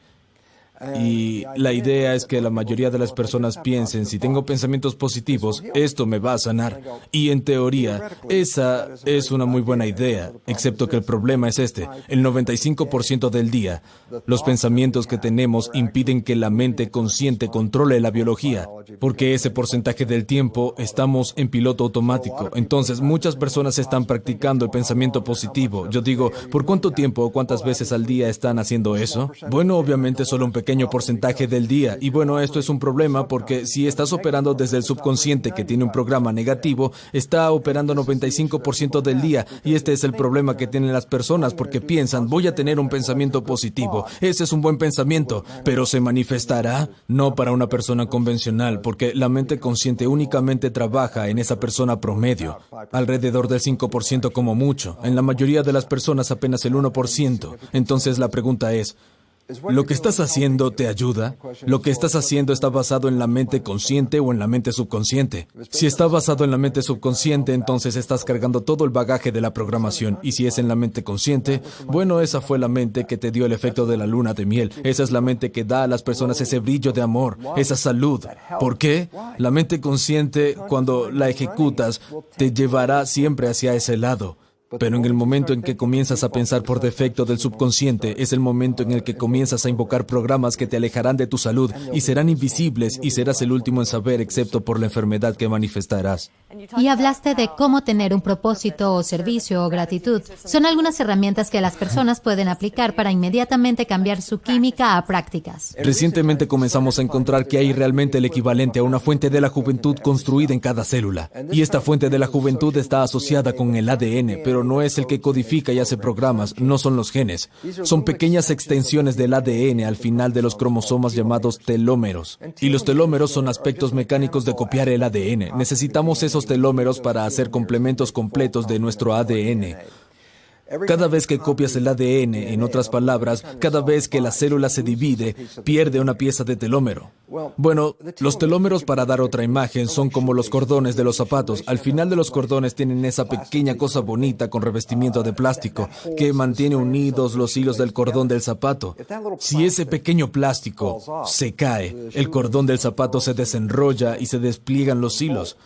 Y la idea es que la mayoría de las personas piensen, si tengo pensamientos positivos, esto me va a sanar. Y en teoría, esa es una muy buena idea, excepto que el problema es este. El 95% del día, los pensamientos que tenemos impiden que la mente consciente controle la biología, porque ese porcentaje del tiempo estamos en piloto automático. Entonces, muchas personas están practicando el pensamiento positivo. Yo digo, ¿por cuánto tiempo o cuántas veces al día están haciendo eso? Bueno, obviamente solo un pequeño pequeño porcentaje del día. Y bueno, esto es un problema porque si estás operando desde el subconsciente que tiene un programa negativo, está operando 95% del día. Y este es el problema que tienen las personas porque piensan, voy a tener un pensamiento positivo. Ese es un buen pensamiento, pero ¿se manifestará? No para una persona convencional, porque la mente consciente únicamente trabaja en esa persona promedio, alrededor del 5% como mucho. En la mayoría de las personas apenas el 1%. Entonces la pregunta es, ¿lo que estás haciendo te ayuda? ¿Lo que estás haciendo está basado en la mente consciente o en la mente subconsciente? Si está basado en la mente subconsciente, entonces estás cargando todo el bagaje de la programación. Y si es en la mente consciente, bueno, esa fue la mente que te dio el efecto de la luna de miel. Esa es la mente que da a las personas ese brillo de amor, esa salud. ¿Por qué? La mente consciente, cuando la ejecutas, te llevará siempre hacia ese lado. Pero en el momento en que comienzas a pensar por defecto del subconsciente, es el momento en el que comienzas a invocar programas que te alejarán de tu salud y serán invisibles y serás el último en saber excepto por la enfermedad que manifestarás. Y hablaste de cómo tener un propósito o servicio o gratitud. Son algunas herramientas que las personas pueden aplicar para inmediatamente cambiar su química a prácticas. Recientemente comenzamos a encontrar que hay realmente el equivalente a una fuente de la juventud construida en cada célula. Y esta fuente de la juventud está asociada con el ADN, pero no es el que codifica y hace programas, no son los genes. Son pequeñas extensiones del ADN al final de los cromosomas llamados telómeros. Y los telómeros son aspectos mecánicos de copiar el ADN. Necesitamos esos telómeros para hacer complementos completos de nuestro ADN. Cada vez que copias el ADN, en otras palabras, cada vez que la célula se divide, pierde una pieza de telómero. Bueno, los telómeros, para dar otra imagen, son como los cordones de los zapatos. Al final de los cordones tienen esa pequeña cosa bonita con revestimiento de plástico que mantiene unidos los hilos del cordón del zapato. Si ese pequeño plástico se cae, el cordón del zapato se desenrolla y se despliegan los hilos.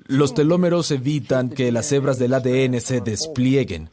Los telómeros evitan que las hebras del ADN se desplieguen.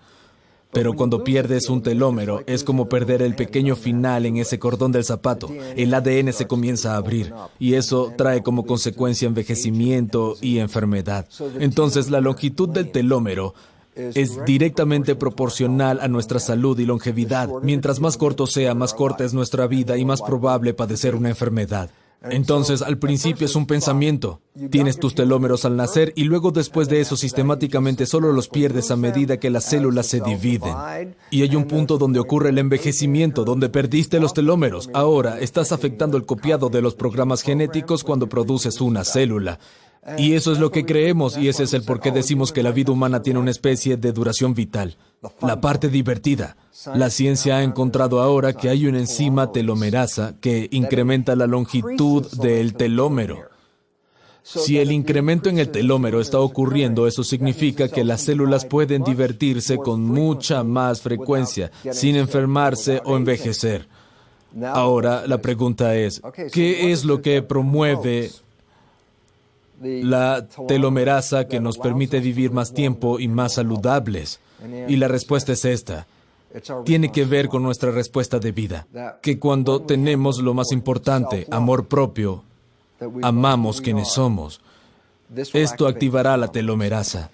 Pero cuando pierdes un telómero, es como perder el pequeño final en ese cordón del zapato. El ADN se comienza a abrir, y eso trae como consecuencia envejecimiento y enfermedad. Entonces, la longitud del telómero es directamente proporcional a nuestra salud y longevidad. Mientras más corto sea, más corta es nuestra vida y más probable padecer una enfermedad. Entonces, al principio es un pensamiento. Tienes tus telómeros al nacer y luego después de eso sistemáticamente solo los pierdes a medida que las células se dividen. Y hay un punto donde ocurre el envejecimiento, donde perdiste los telómeros. Ahora, estás afectando el copiado de los programas genéticos cuando produces una célula. Y eso es lo que creemos, y ese es el por qué decimos que la vida humana tiene una especie de duración vital. La parte divertida. La ciencia ha encontrado ahora que hay una enzima telomerasa que incrementa la longitud del telómero. Si el incremento en el telómero está ocurriendo, eso significa que las células pueden divertirse con mucha más frecuencia, sin enfermarse o envejecer. Ahora, la pregunta es, ¿qué es lo que promueve la telomerasa que nos permite vivir más tiempo y más saludables? Y la respuesta es esta. Tiene que ver con nuestra respuesta de vida. Que cuando tenemos lo más importante, amor propio, amamos quienes somos, esto activará la telomerasa.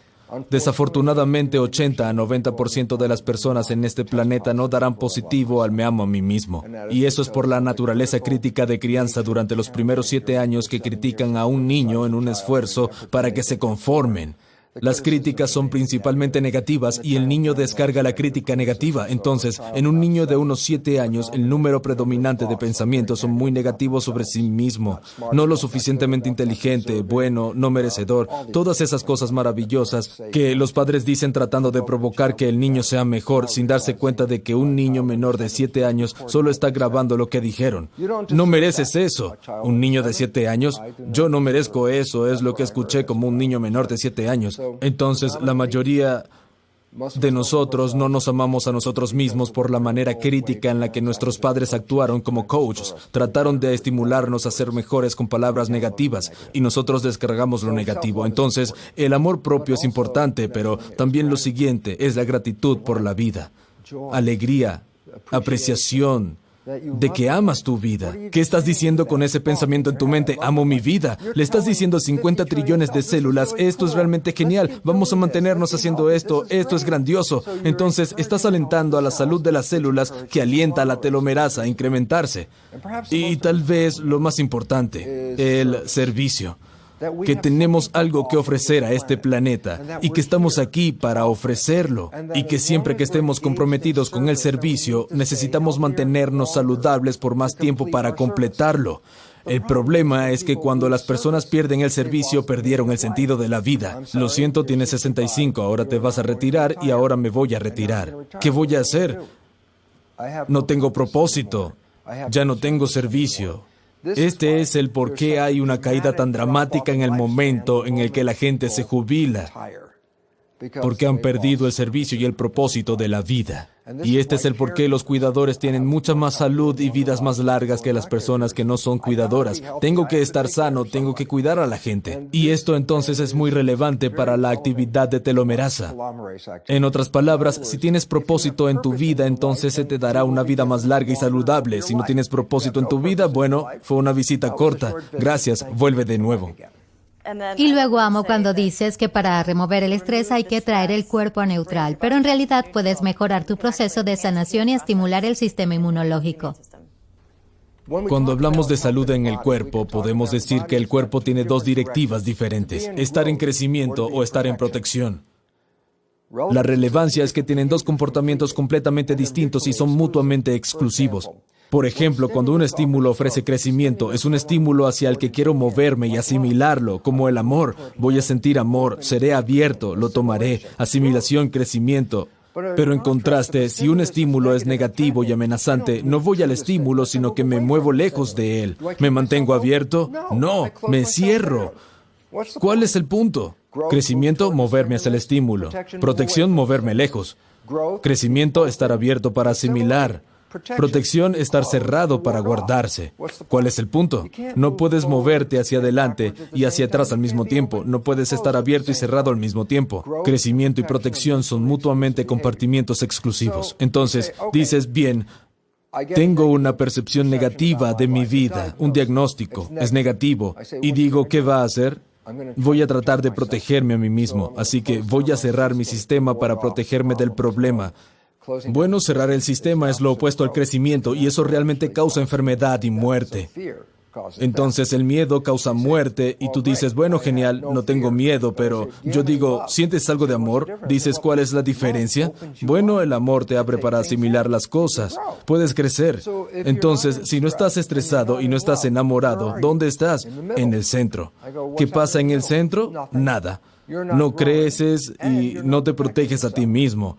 Desafortunadamente, 80 a 90% de las personas en este planeta no darán positivo al me amo a mí mismo. Y eso es por la naturaleza crítica de crianza durante los primeros 7 años que critican a un niño en un esfuerzo para que se conformen. Las críticas son principalmente negativas y el niño descarga la crítica negativa. Entonces, en un niño de unos 7 años, el número predominante de pensamientos son muy negativos sobre sí mismo. No lo suficientemente inteligente, bueno, no merecedor. Todas esas cosas maravillosas que los padres dicen tratando de provocar que el niño sea mejor sin darse cuenta de que un niño menor de 7 años solo está grabando lo que dijeron. No mereces eso. Un niño de 7 años, yo no merezco eso, es lo que escuché como un niño menor de 7 años. Entonces, la mayoría de nosotros no nos amamos a nosotros mismos por la manera crítica en la que nuestros padres actuaron como coaches. Trataron de estimularnos a ser mejores con palabras negativas y nosotros descargamos lo negativo. Entonces, el amor propio es importante, pero también lo siguiente es la gratitud por la vida. Alegría, apreciación, de que amas tu vida. ¿Qué estás diciendo con ese pensamiento en tu mente? Amo mi vida. Le estás diciendo a 50 trillones de células, esto es realmente genial, vamos a mantenernos haciendo esto es grandioso. Entonces, estás alentando a la salud de las células que alienta a la telomerasa a incrementarse. Y tal vez lo más importante, el servicio. Que tenemos algo que ofrecer a este planeta y que estamos aquí para ofrecerlo y que siempre que estemos comprometidos con el servicio necesitamos mantenernos saludables por más tiempo para completarlo. El problema es que cuando las personas pierden el servicio, perdieron el sentido de la vida. Lo siento, tienes 65, ahora te vas a retirar y ahora me voy a retirar. ¿Qué voy a hacer? No tengo propósito, ya no tengo servicio. Este es el por qué hay una caída tan dramática en el momento en el que la gente se jubila. Porque han perdido el servicio y el propósito de la vida. Y este es el por qué los cuidadores tienen mucha más salud y vidas más largas que las personas que no son cuidadoras. Tengo que estar sano, tengo que cuidar a la gente. Y esto entonces es muy relevante para la actividad de telomerasa. En otras palabras, si tienes propósito en tu vida, entonces se te dará una vida más larga y saludable. Si no tienes propósito en tu vida, bueno, fue una visita corta. Gracias, vuelve de nuevo. Y luego amo cuando dices que para remover el estrés hay que traer el cuerpo a neutral, pero en realidad puedes mejorar tu proceso de sanación y estimular el sistema inmunológico. Cuando hablamos de salud en el cuerpo, podemos decir que el cuerpo tiene dos directivas diferentes, estar en crecimiento o estar en protección. La relevancia es que tienen dos comportamientos completamente distintos y son mutuamente exclusivos. Por ejemplo, cuando un estímulo ofrece crecimiento, es un estímulo hacia el que quiero moverme y asimilarlo, como el amor. Voy a sentir amor, seré abierto, lo tomaré, asimilación, crecimiento. Pero en contraste, si un estímulo es negativo y amenazante, no voy al estímulo, sino que me muevo lejos de él. ¿Me mantengo abierto? No, me cierro. ¿Cuál es el punto? Crecimiento, moverme hacia el estímulo. Protección, moverme lejos. Crecimiento, estar abierto para asimilar. Protección, estar cerrado para guardarse. ¿Cuál es el punto? No puedes moverte hacia adelante y hacia atrás al mismo tiempo. No puedes estar abierto y cerrado al mismo tiempo. Crecimiento y protección son mutuamente compartimientos exclusivos. Entonces, dices, bien, tengo una percepción negativa de mi vida, un diagnóstico, es negativo, y digo, ¿qué va a hacer? Voy a tratar de protegerme a mí mismo, así que voy a cerrar mi sistema para protegerme del problema. Bueno, cerrar el sistema es lo opuesto al crecimiento y eso realmente causa enfermedad y muerte. Entonces el miedo causa muerte y tú dices, bueno, genial, no tengo miedo, pero yo digo, ¿sientes algo de amor? Dices, ¿cuál es la diferencia? Bueno, el amor te abre para asimilar las cosas. Puedes crecer. Entonces, si no estás estresado y no estás enamorado, ¿dónde estás? En el centro. ¿Qué pasa en el centro? Nada. No creces y no te proteges a ti mismo.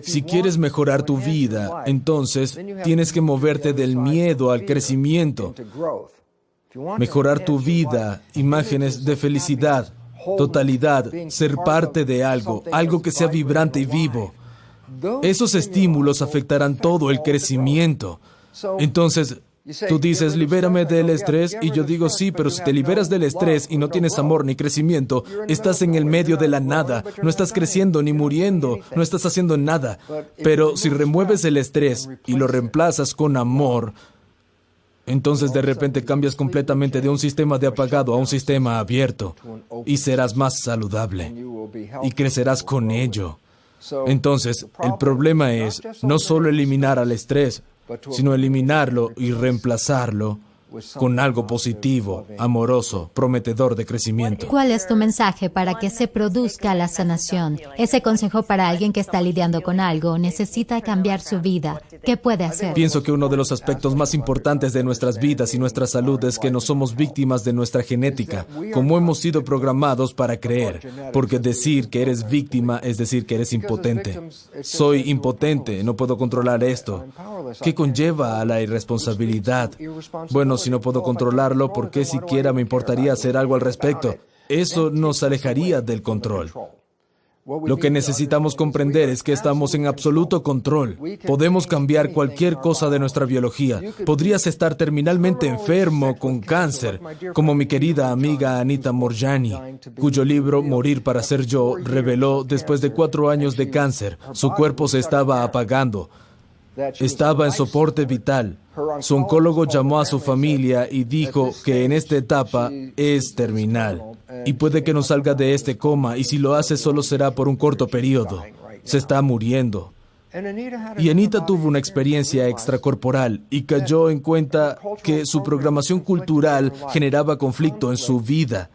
Si quieres mejorar tu vida, entonces tienes que moverte del miedo al crecimiento. Mejorar tu vida, imágenes de felicidad, totalidad, ser parte de algo, algo que sea vibrante y vivo. Esos estímulos afectarán todo el crecimiento. Entonces, tú dices, libérame del estrés, y yo digo, sí, pero si te liberas del estrés y no tienes amor ni crecimiento, estás en el medio de la nada, no estás creciendo ni muriendo, no estás haciendo nada. Pero si remueves el estrés y lo reemplazas con amor, entonces de repente cambias completamente de un sistema de apagado a un sistema abierto, y serás más saludable, y crecerás con ello. Entonces, el problema es no solo eliminar al estrés, sino eliminarlo y reemplazarlo con algo positivo, amoroso, prometedor de crecimiento. ¿Cuál es tu mensaje para que se produzca la sanación? Ese consejo para alguien que está lidiando con algo, necesita cambiar su vida. ¿Qué puede hacer? Pienso que uno de los aspectos más importantes de nuestras vidas y nuestra salud es que no somos víctimas de nuestra genética, como hemos sido programados para creer, porque decir que eres víctima es decir que eres impotente. Soy impotente, no puedo controlar esto. ¿Qué conlleva a la irresponsabilidad? Bueno, si no puedo controlarlo, ¿por qué siquiera me importaría hacer algo al respecto? Eso nos alejaría del control. Lo que necesitamos comprender es que estamos en absoluto control. Podemos cambiar cualquier cosa de nuestra biología. Podrías estar terminalmente enfermo con cáncer, como mi querida amiga Anita Moorjani, cuyo libro Morir para ser yo reveló después de 4 años de cáncer. Su cuerpo se estaba apagando. Estaba en soporte vital. Su oncólogo llamó a su familia y dijo que en esta etapa es terminal y puede que no salga de este coma, y si lo hace solo será por un corto periodo. Se está muriendo. Y Anita tuvo una experiencia extracorporal y cayó en cuenta que su programación cultural generaba conflicto en su vida.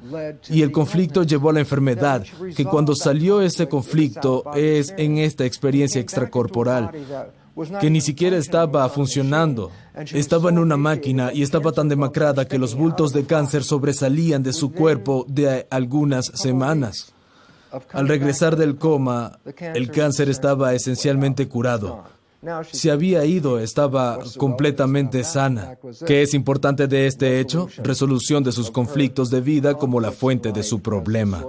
Y el conflicto llevó a la enfermedad, que cuando salió ese conflicto es en esta experiencia extracorporal, que ni siquiera estaba funcionando. Estaba en una máquina y estaba tan demacrada que los bultos de cáncer sobresalían de su cuerpo de algunas semanas. Al regresar del coma, el cáncer estaba esencialmente curado. Se había ido, estaba completamente sana. ¿Qué es importante de este hecho? Resolución de sus conflictos de vida como la fuente de su problema.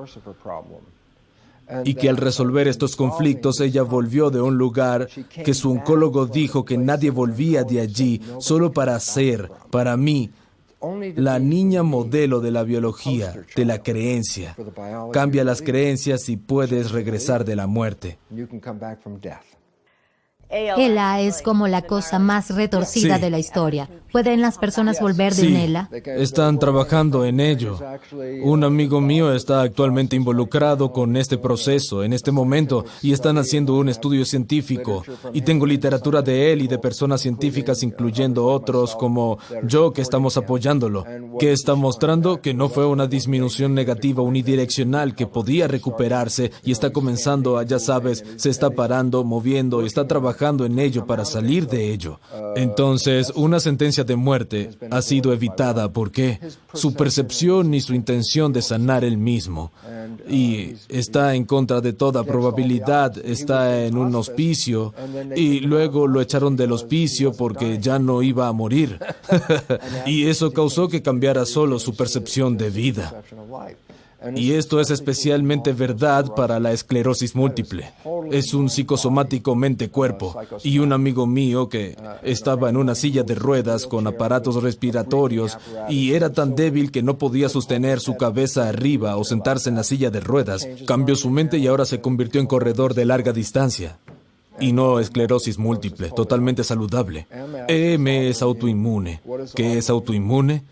Y que al resolver estos conflictos, ella volvió de un lugar que su oncólogo dijo que nadie volvía de allí solo para ser, para mí, la niña modelo de la biología, de la creencia. Cambia las creencias y puedes regresar de la muerte. ELA es como la cosa más retorcida de la historia. ¿Pueden las personas volver de un ELA? Están trabajando en ello. Un amigo mío está actualmente involucrado con este proceso en este momento y están haciendo un estudio científico. Y tengo literatura de él y de personas científicas, incluyendo otros como yo, que estamos apoyándolo, que está mostrando que no fue una disminución negativa unidireccional, que podía recuperarse y está comenzando a, ya sabes, se está parando, moviendo y está trabajando en ello para salir de ello. Entonces, una sentencia de muerte ha sido evitada porque su percepción y su intención de sanar él mismo. Y está en contra de toda probabilidad, está en un hospicio y luego lo echaron del hospicio porque ya no iba a morir. Y eso causó que cambiara solo su percepción de vida. Y esto es especialmente verdad para la esclerosis múltiple. Es un psicosomático mente-cuerpo. Y un amigo mío que estaba en una silla de ruedas con aparatos respiratorios y era tan débil que no podía sostener su cabeza arriba o sentarse en la silla de ruedas, cambió su mente y ahora se convirtió en corredor de larga distancia. Y no esclerosis múltiple, totalmente saludable. EM es autoinmune. ¿Qué es autoinmune?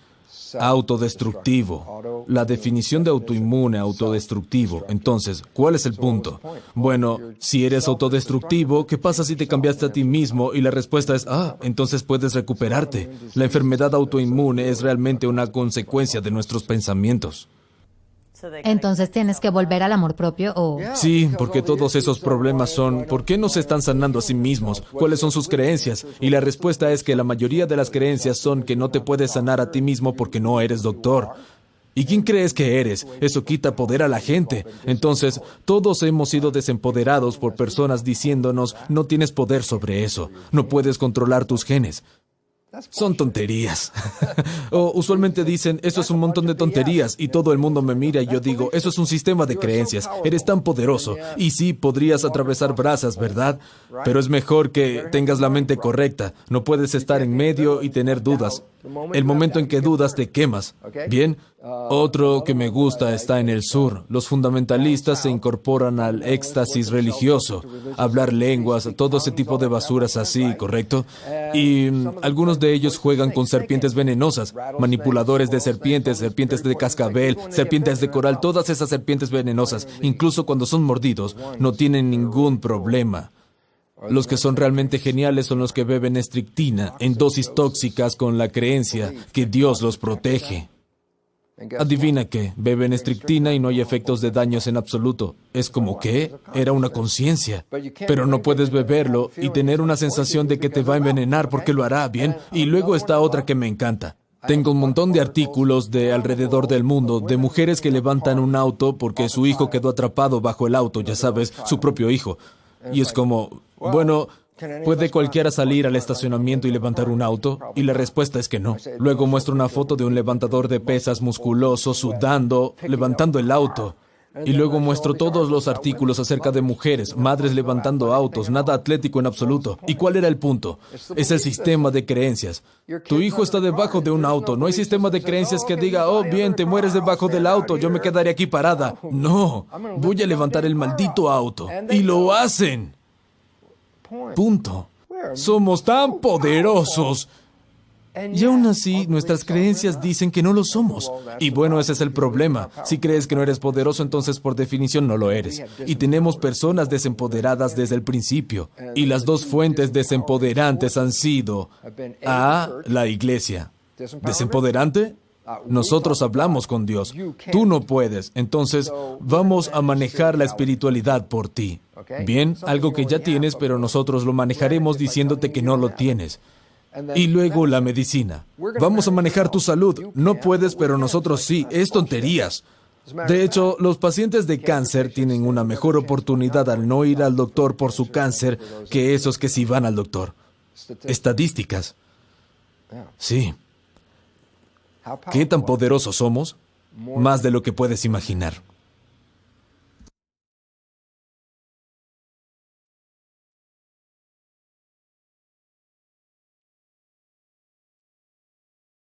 Autodestructivo. La definición de autoinmune, autodestructivo. Entonces, ¿cuál es el punto? Bueno, si eres autodestructivo, ¿qué pasa si te cambiaste a ti mismo? Y la respuesta es, entonces puedes recuperarte. La enfermedad autoinmune es realmente una consecuencia de nuestros pensamientos. Entonces tienes que volver al amor propio o... Sí, porque todos esos problemas son, ¿por qué no se están sanando a sí mismos? ¿Cuáles son sus creencias? Y la respuesta es que la mayoría de las creencias son que no te puedes sanar a ti mismo porque no eres doctor. ¿Y quién crees que eres? Eso quita poder a la gente. Entonces, todos hemos sido desempoderados por personas diciéndonos, no tienes poder sobre eso, no puedes controlar tus genes. Son tonterías. O usualmente dicen, eso es un montón de tonterías, y todo el mundo me mira y yo digo, eso es un sistema de creencias, eres tan poderoso. Y sí, podrías atravesar brasas, ¿verdad? Pero es mejor que tengas la mente correcta. No puedes estar en medio y tener dudas. El momento en que dudas te quemas. ¿Bien? Otro que me gusta está en el sur. Los fundamentalistas se incorporan al éxtasis religioso, hablar lenguas, todo ese tipo de basuras así, ¿correcto? Y algunos de ellos juegan con serpientes venenosas, manipuladores de serpientes, serpientes de cascabel, serpientes de coral, todas esas serpientes venenosas, incluso cuando son mordidos, no tienen ningún problema. Los que son realmente geniales son los que beben estrictina en dosis tóxicas con la creencia que Dios los protege. Adivina qué, beben estrictina y no hay efectos de daños en absoluto. Es como que era una conciencia. Pero no puedes beberlo y tener una sensación de que te va a envenenar porque lo hará, ¿bien? Y luego está otra que me encanta. Tengo un montón de artículos de alrededor del mundo, de mujeres que levantan un auto porque su hijo quedó atrapado bajo el auto, ya sabes, su propio hijo. Y es como, bueno, ¿puede cualquiera salir al estacionamiento y levantar un auto? Y la respuesta es que no. Luego muestro una foto de un levantador de pesas musculoso, sudando, levantando el auto. Y luego muestro todos los artículos acerca de mujeres, madres levantando autos, nada atlético en absoluto. ¿Y cuál era el punto? Es el sistema de creencias. Tu hijo está debajo de un auto. No hay sistema de creencias que diga, oh, bien, te mueres debajo del auto, yo me quedaré aquí parada. No, voy a levantar el maldito auto. Y lo hacen. Punto. Somos tan poderosos. Y aún así, nuestras creencias dicen que no lo somos. Y bueno, ese es el problema. Si crees que no eres poderoso, entonces por definición no lo eres. Y tenemos personas desempoderadas desde el principio. Y las dos fuentes desempoderantes han sido A, la iglesia. ¿Desempoderante? Nosotros hablamos con Dios. Tú no puedes. Entonces, vamos a manejar la espiritualidad por ti. Bien, algo que ya tienes, pero nosotros lo manejaremos diciéndote que no lo tienes. Y luego la medicina. Vamos a manejar tu salud. No puedes, pero nosotros sí. Es tonterías. De hecho, los pacientes de cáncer tienen una mejor oportunidad al no ir al doctor por su cáncer que esos que sí van al doctor. Estadísticas. Sí. ¿Qué tan poderosos somos? Más de lo que puedes imaginar.